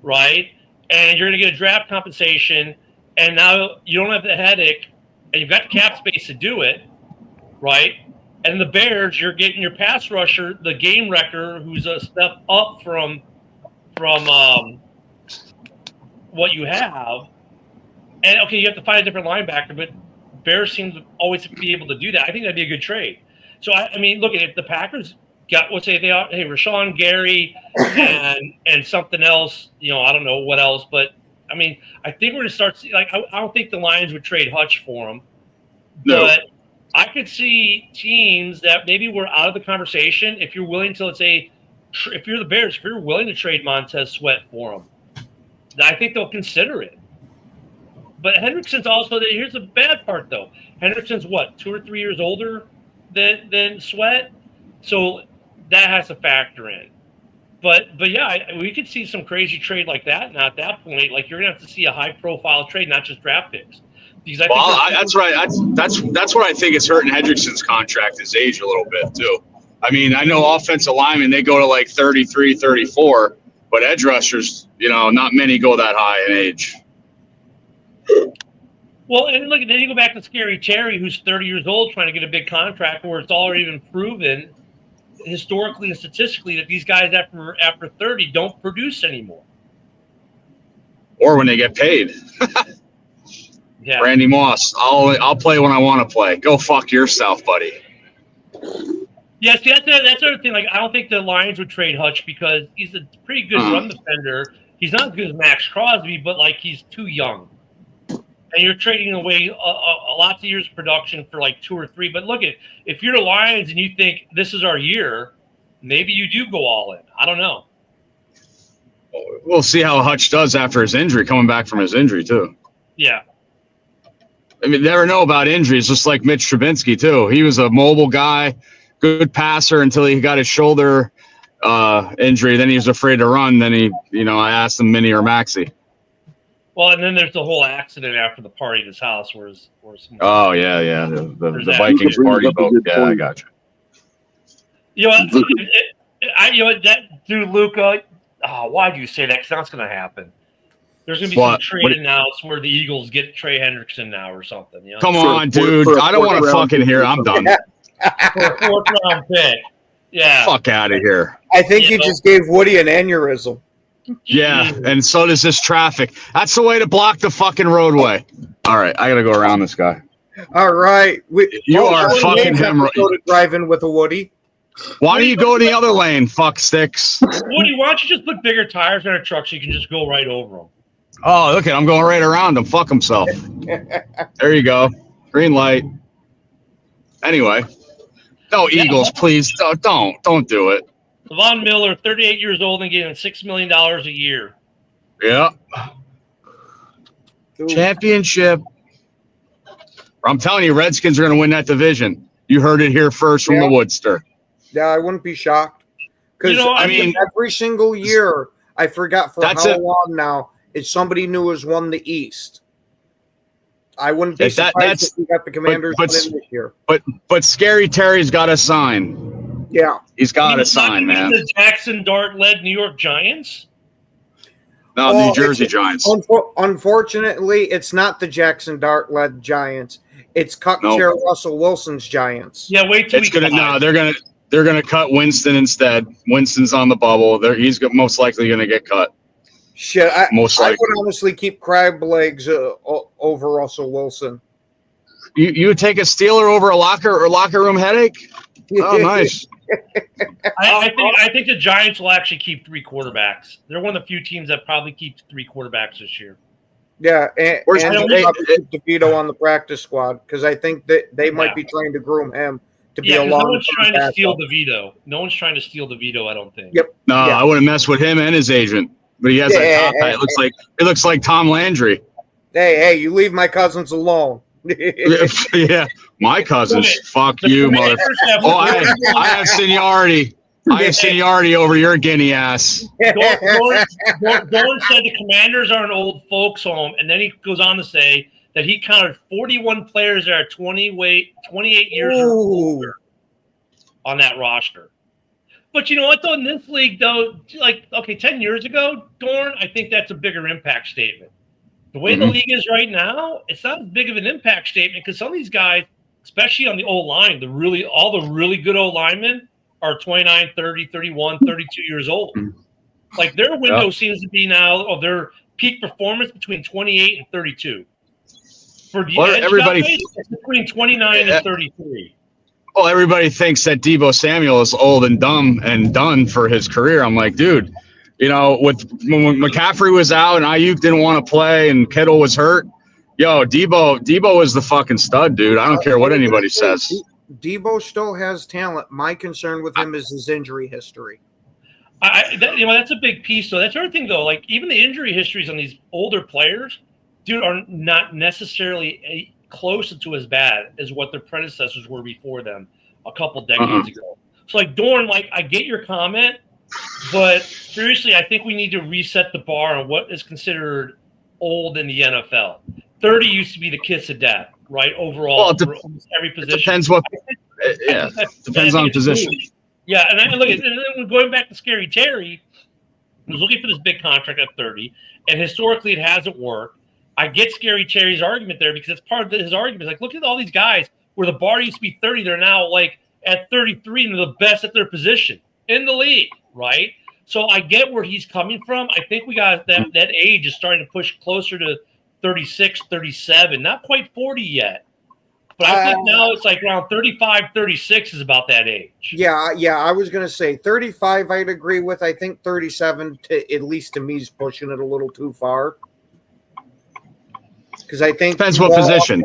right? And you're going to get a draft compensation, and now you don't have the headache, and you've got the cap space to do it, right? And the Bears, you're getting your pass rusher, the game wrecker, who's a step up from what you have. And okay, you have to find a different linebacker, but Bears seem to always be able to do that. I think that'd be a good trade. So I mean, look, if the Packers got, let's say they are, hey, Rashawn Gary and something else, I don't know what else, but I mean, I think we're gonna start like I don't think the Lions would trade Hutch for him, but I could see teams that maybe were out of the conversation. If you're willing to, let's say, if you're the Bears, if you're willing to trade Montez Sweat for him, I think they'll consider it. But Hendrickson's also, here's the bad part though. Hendrickson's what, 2 or 3 years older than Sweat? So that has to factor in. But yeah, we could see some crazy trade like that. Now at that point, like you're gonna have to see a high profile trade, not just draft picks. Because that's right. That's what I think is hurting Hendrickson's contract, his age a little bit too. I mean, I know offensive linemen, they go to like 33, 34, but edge rushers, not many go that high in age. Well, and look, then you go back to Scary Terry, who's 30 years old, trying to get a big contract, where it's already been proven historically and statistically that these guys after 30 don't produce anymore. Or when they get paid. Yeah. Randy Moss, I'll play when I want to play. Go fuck yourself, buddy. Yes, that's the other thing. Like, I don't think the Lions would trade Hutch because he's a pretty good run defender. He's not as good as Max Crosby, but like he's too young. And you're trading away lots of years of production for like 2 or 3. But look, if you're the Lions and you think this is our year, maybe you do go all in. I don't know. We'll see how Hutch does after his injury, coming back from his injury too. Yeah. I mean, never know about injuries, just like Mitch Trubinsky too. He was a mobile guy, good passer until he got his shoulder injury. Then he was afraid to run. Then I asked him Minnie or Maxie. Well, and then there's the whole accident after the party at his house where oh yeah, the Vikings party boat. Yeah, I got you. That dude Luca. Oh, why do you say that? Because that's going to happen. There's going to be some trade announced where the Eagles get Trey Hendrickson now or something. Come on, dude. I don't want to fucking hear. I'm done. For a 4th round pick. Yeah. Fuck out of here. I think you just gave Woody an aneurysm. Yeah, and so does this traffic. That's the way to block the fucking roadway. All right, I got to go around this guy. All right. You are fucking hemorrhaging. Driving with a Woody. Why don't you go to the other lane, fuck sticks? Woody, why don't you just put bigger tires on a truck so you can just go right over them? Oh, look at I'm going right around him. Fuck himself. There you go. Green light. Anyway. No, Eagles, please. Don't do it. Von Miller, 38 years old and getting $6 million a year. Yeah. Championship. I'm telling you, Redskins are going to win that division. You heard it here first from the Woodster. Yeah, I wouldn't be shocked. Because I mean, every single year, I forgot for how long now, somebody new has won the East. I wouldn't be surprised if we got the Commanders in this year. But Scary Terry's got a sign. Yeah. He's got a sign, man. The Jackson Dart-led New York Giants? No, New Jersey Giants. Unfortunately, it's not the Jackson Dart-led Giants. It's cut chair Russell Wilson's Giants. Yeah, wait till they're gonna cut Winston instead. Winston's on the bubble. He's most likely gonna get cut. Shit, I would honestly keep crab legs over Russell Wilson. You would take a Steeler over a locker room headache? Oh, nice. I think the Giants will actually keep 3 quarterbacks. They're one of the few teams that probably keep 3 quarterbacks this year. Yeah, and keep DeVito on the practice squad because I think that they might be trying to groom him to be a long. No one's trying to steal DeVito. No one's trying to steal DeVito, I don't think. Yep. No, I wouldn't mess with him and his agent. But he has that top hat. It looks like Tom Landry. Hey, you leave my cousins alone. Yeah, my cousins. Fuck you, mother. Oh, I have seniority. I have seniority over your guinea ass. Dolan said the Commanders are an old folks home, and then he goes on to say that he counted 41 players that are 28 years or older on that roster. But you know what, though? In this league, though, 10 years ago, Dorn, I think that's a bigger impact statement. The way the league is right now, it's not as big of an impact statement because some of these guys, especially on the old line, all the really good old linemen are 29, 30, 31, 32 years old. Like their window seems to be now of their peak performance between 28 and 32. For the edge everybody guys, it's between 29 and 33. Well, everybody thinks that Deebo Samuel is old and dumb and done for his career. I'm like, dude, when McCaffrey was out and Ayuk didn't want to play and Kittle was hurt, Deebo is the fucking stud, dude. I don't care what anybody says. Deebo still has talent. My concern with him is his injury history. That's a big piece. So that's another thing, though. Like even the injury histories on these older players, dude, are not necessarily close to as bad as what their predecessors were before them a couple decades ago. So, like Dorn, like I get your comment, but seriously, I think we need to reset the bar on what is considered old in the NFL. 30 used to be the kiss of death, right? Overall, for every position. Depends on position. Yeah, and then going back to Scary Terry, he was looking for this big contract at 30, and historically it hasn't worked. I get Scary Terry's argument there because it's part of his argument. It's like, look at all these guys where the bar used to be 30, they're now like at 33 and they're the best at their position in the league, right? So I get where he's coming from. I think we got that age is starting to push closer to 36, 37, not quite 40 yet. But I think now it's like around 35, 36 is about that age. Yeah, I was going to say 35 I'd agree with. I think 37, at least to me, is pushing it a little too far. Because I think depends what position.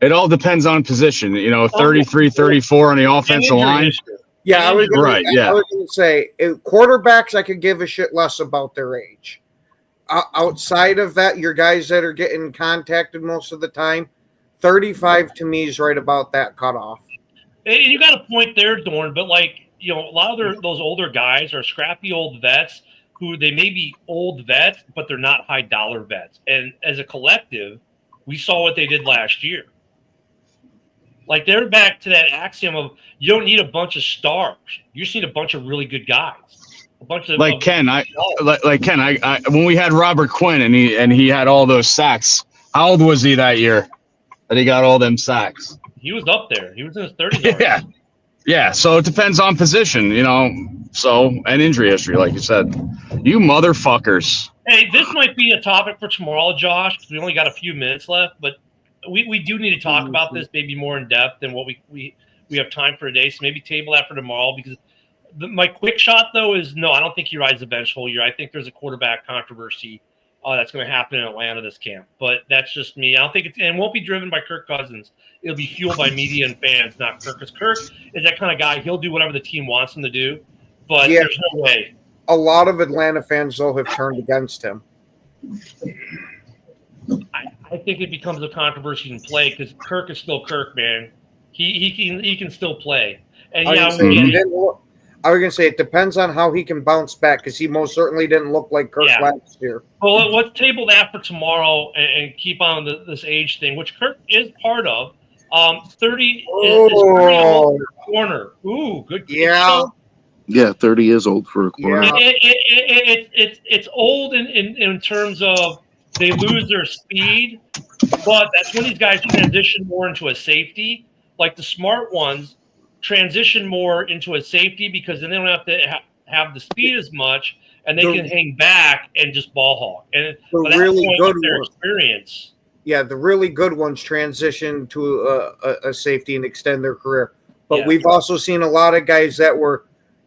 It all depends on position. 33, 34 on the offensive line. Yeah, I was going to say quarterbacks. I could give a shit less about their age. Outside of that, your guys that are getting contacted most of the time, 35 to me is right about that cutoff. And you got a point there, Dorn. But a lot of those older guys are scrappy old vets who they may be old vets, but they're not high dollar vets. And as a collective, we saw what they did last year. Like they're back to that axiom of you don't need a bunch of stars. You just need a bunch of really good guys. A bunch of Ken. When we had Robert Quinn and he had all those sacks. How old was he that year that he got all them sacks? He was up there. He was in his 30s. Yeah. So it depends on position, and injury history, like you said. You motherfuckers. Hey, this might be a topic for tomorrow, Josh, because we only got a few minutes left, but we do need to talk about this maybe more in depth than what we have time for today. So maybe table that for tomorrow, because my quick shot, though, is no, I don't think he rides the bench whole year. I think there's a quarterback controversy that's going to happen in Atlanta this camp. But that's just me. I don't think it won't be driven by Kirk Cousins. It'll be fueled by media and fans, not Kirk. Because Kirk is that kind of guy. He'll do whatever the team wants him to do. But there's no way. A lot of Atlanta fans, though, have turned against him. I think it becomes a controversy in play because Kirk is still Kirk, man. He can still play. And I was going to say it depends on how he can bounce back because he most certainly didn't look like Kirk last year. Well, let's table that for tomorrow and keep on this age thing, which Kirk is part of. 30 is pretty old for a corner. Ooh, good. Yeah. Yeah, 30 is old for a corner. Yeah. It's old in terms of they lose their speed, but that's when these guys transition more into a safety. Like the smart ones transition more into a safety because then they don't have to have the speed as much, and they can hang back and just ball hawk. And the really good their experience. Yeah, the really good ones transition to a safety and extend their career. But we've also seen a lot of guys that were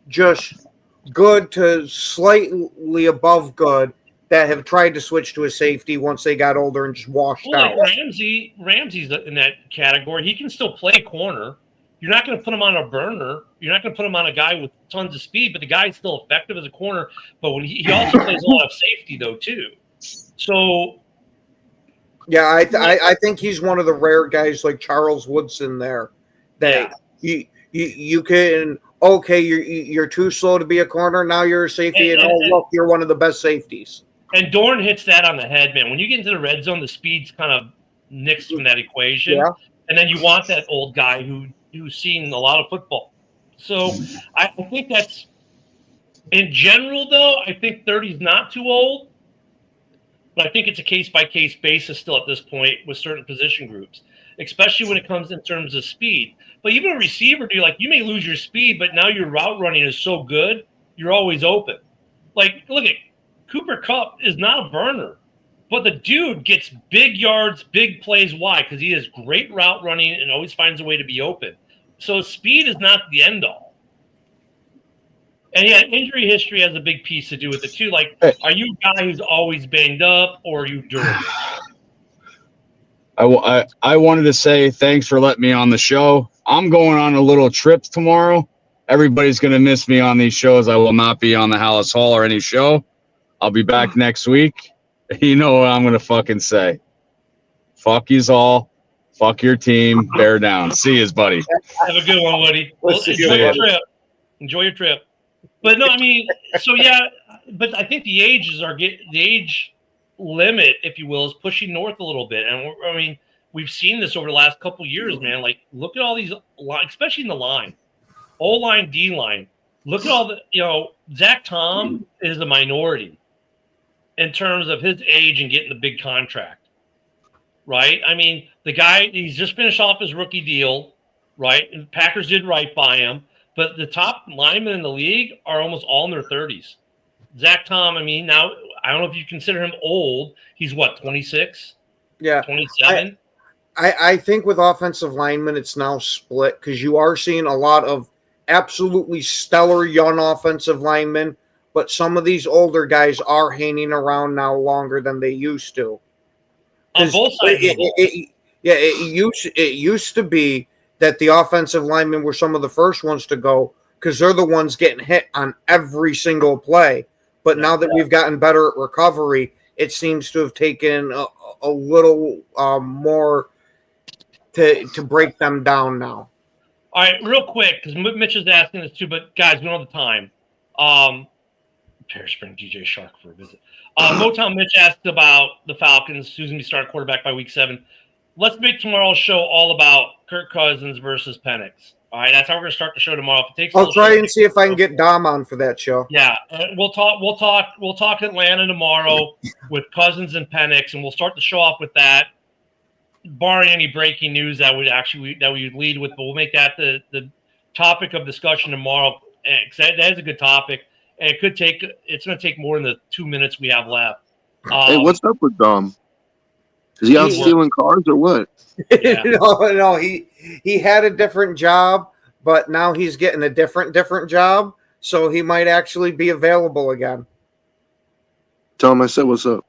just good to slightly above good that have tried to switch to a safety once they got older and just washed out. Like Ramsey's in that category. He can still play corner. You're not going to put him on a burner. You're not going to put him on a guy with tons of speed, but the guy's still effective as a corner. But when he also plays a lot of safety, though, too. So, yeah, I think he's one of the rare guys like Charles Woodson there that you can. Okay, you're too slow to be a corner. Now you're a safety, and look, you're one of the best safeties. And Dorn hits that on the head, man. When you get into the red zone, the speed's kind of nixed from that equation. Yeah. And then you want that old guy who's seen a lot of football. So I think that's in general, though. I think 30 is not too old, but I think it's a case by case basis still at this point with certain position groups. especially when it comes in terms of speed. But even a receiver, dude, like you may lose your speed, but now your route running is so good, you're always open. Like, look at Cooper Kupp is not a burner, but the dude gets big yards, big plays. Why? Because he has great route running and always finds a way to be open. So speed is not the end all. And yeah, injury history has a big piece to do with it too. Like, are you a guy who's always banged up, or are you durable? I wanted to say thanks for letting me on the show. I'm going on a little trip tomorrow. Everybody's going to miss me on these shows. I will not be on the Hallis Hall or any show. I'll be back next week. You know what I'm going to fucking say. Fuck yous all. Fuck your team. Bear down. See yous, buddy. Have a good one, Woody. Well, enjoy your trip. Enjoy your trip. But no, I mean, so yeah, but I think the age limit, if you will, is pushing north a little bit. And I mean, we've seen this over the last couple of years, man. Like, look at all these, especially in the line, O-line, D-line. Look at all the, Zach Tom is a minority in terms of his age and getting the big contract, right? I mean, the guy, he's just finished off his rookie deal, right? And Packers did right by him. But the top linemen in the league are almost all in their 30s. Zach Tom, I mean, now, I don't know if you consider him old. He's what, 26? Yeah. 27? I think with offensive linemen, it's now split because you are seeing a lot of absolutely stellar young offensive linemen, but some of these older guys are hanging around now longer than they used to. On both sides. It used to be that the offensive linemen were some of the first ones to go because they're the ones getting hit on every single play. But now that we've gotten better at recovery, it seems to have taken a little more to break them down now. All right, real quick, because Mitch is asking this too, but guys, we don't have the time. Paris bring DJ Shark for a visit. Motown Mitch asked about the Falcons, who's going to be starting quarterback by week 7. Let's make tomorrow's show all about Kirk Cousins versus Penix. All right, that's how we're going to start the show tomorrow. If it takes, I'll try and see if I can get Dom on for that show. Yeah, we'll talk Atlanta tomorrow with Cousins and Penix, and we'll start the show off with that, barring any breaking news that we would lead with. But we'll make that the topic of discussion tomorrow. That is a good topic, and it's going to take more than the 2 minutes we have left. Hey, what's up with Dom? Is he out stealing cars or what? Yeah. No, he had a different job, but now he's getting a different job, so he might actually be available again. Tell him I said what's up.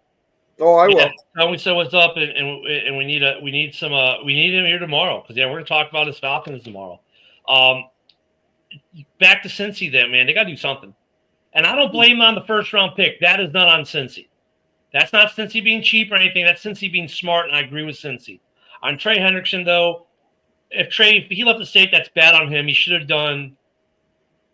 Oh, I will. Tell him we said what's up, and we need him here tomorrow because we're going to talk about his Falcons tomorrow. Back to Cincy, then, man, they got to do something, and I don't blame him on the first round pick. That is not on Cincy. That's not Cincy being cheap or anything. That's Cincy being smart, and I agree with Cincy. On Trey Hendrickson, though, if he left the state, that's bad on him. He should have done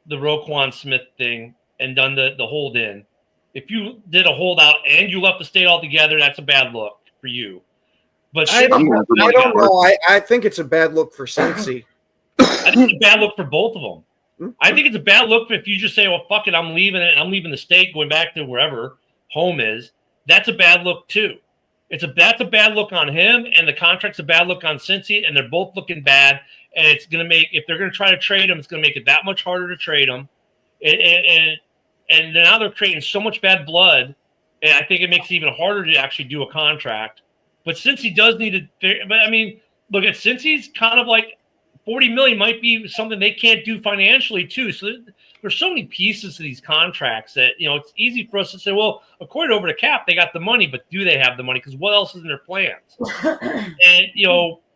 the Roquan Smith thing and done the hold in. If you did a holdout and you left the state altogether, that's a bad look for you. But I don't know. I think it's a bad look for Cincy. I think it's a bad look for both of them. I think it's a bad look if you just say, well, fuck it, I'm leaving it. I'm leaving the state, going back to wherever home is. That's a bad look too. That's a bad look on him, and the contract's a bad look on Cincy, and they're both looking bad. And it's going to make, if they're going to try to trade him, it's going to make it that much harder to trade him. And now they're creating so much bad blood, and I think it makes it even harder to actually do a contract. But Cincy does need to. But I mean, look at Cincy's kind of like $40 million might be something they can't do financially too. So there's so many pieces to these contracts that, it's easy for us to say, well, according over to cap, they got the money, but do they have the money? Because what else is in their plans? And,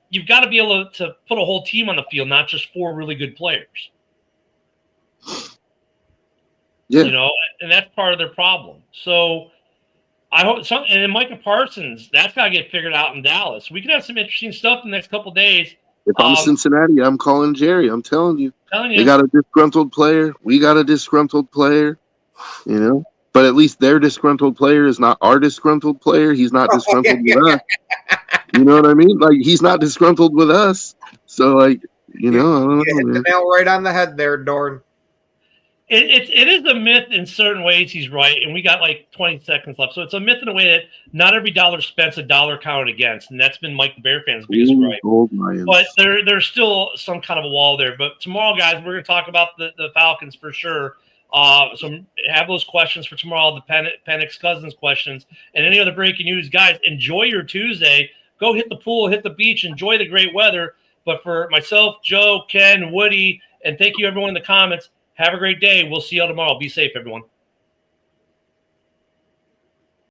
you've got to be able to put a whole team on the field, not just 4 really good players. Yeah. And that's part of their problem. So I hope and then Micah Parsons, that's got to get figured out in Dallas. We could have some interesting stuff in the next couple of days. If I'm Cincinnati, I'm calling Jerry. I'm telling you. They got a disgruntled player. We got a disgruntled player, But at least their disgruntled player is not our disgruntled player. He's not disgruntled with us. You know what I mean? Like, he's not disgruntled with us. So, like, I don't know. You hit the nail right on the head there, Dorn. It is a myth in certain ways. He's right, and we got like 20 seconds left. So it's a myth in a way that not every dollar spent's a dollar counted against, and that's been Mike the Bear fan's biggest gripe. But there's still some kind of a wall there. But tomorrow, guys, we're going to talk about the Falcons for sure. So have those questions for tomorrow, the Penix Cousins questions, and any other breaking news. Guys, enjoy your Tuesday. Go hit the pool, hit the beach, enjoy the great weather. But for myself, Joe, Ken, Woody, and thank you everyone in the comments, have a great day. We'll see you all tomorrow. Be safe, everyone.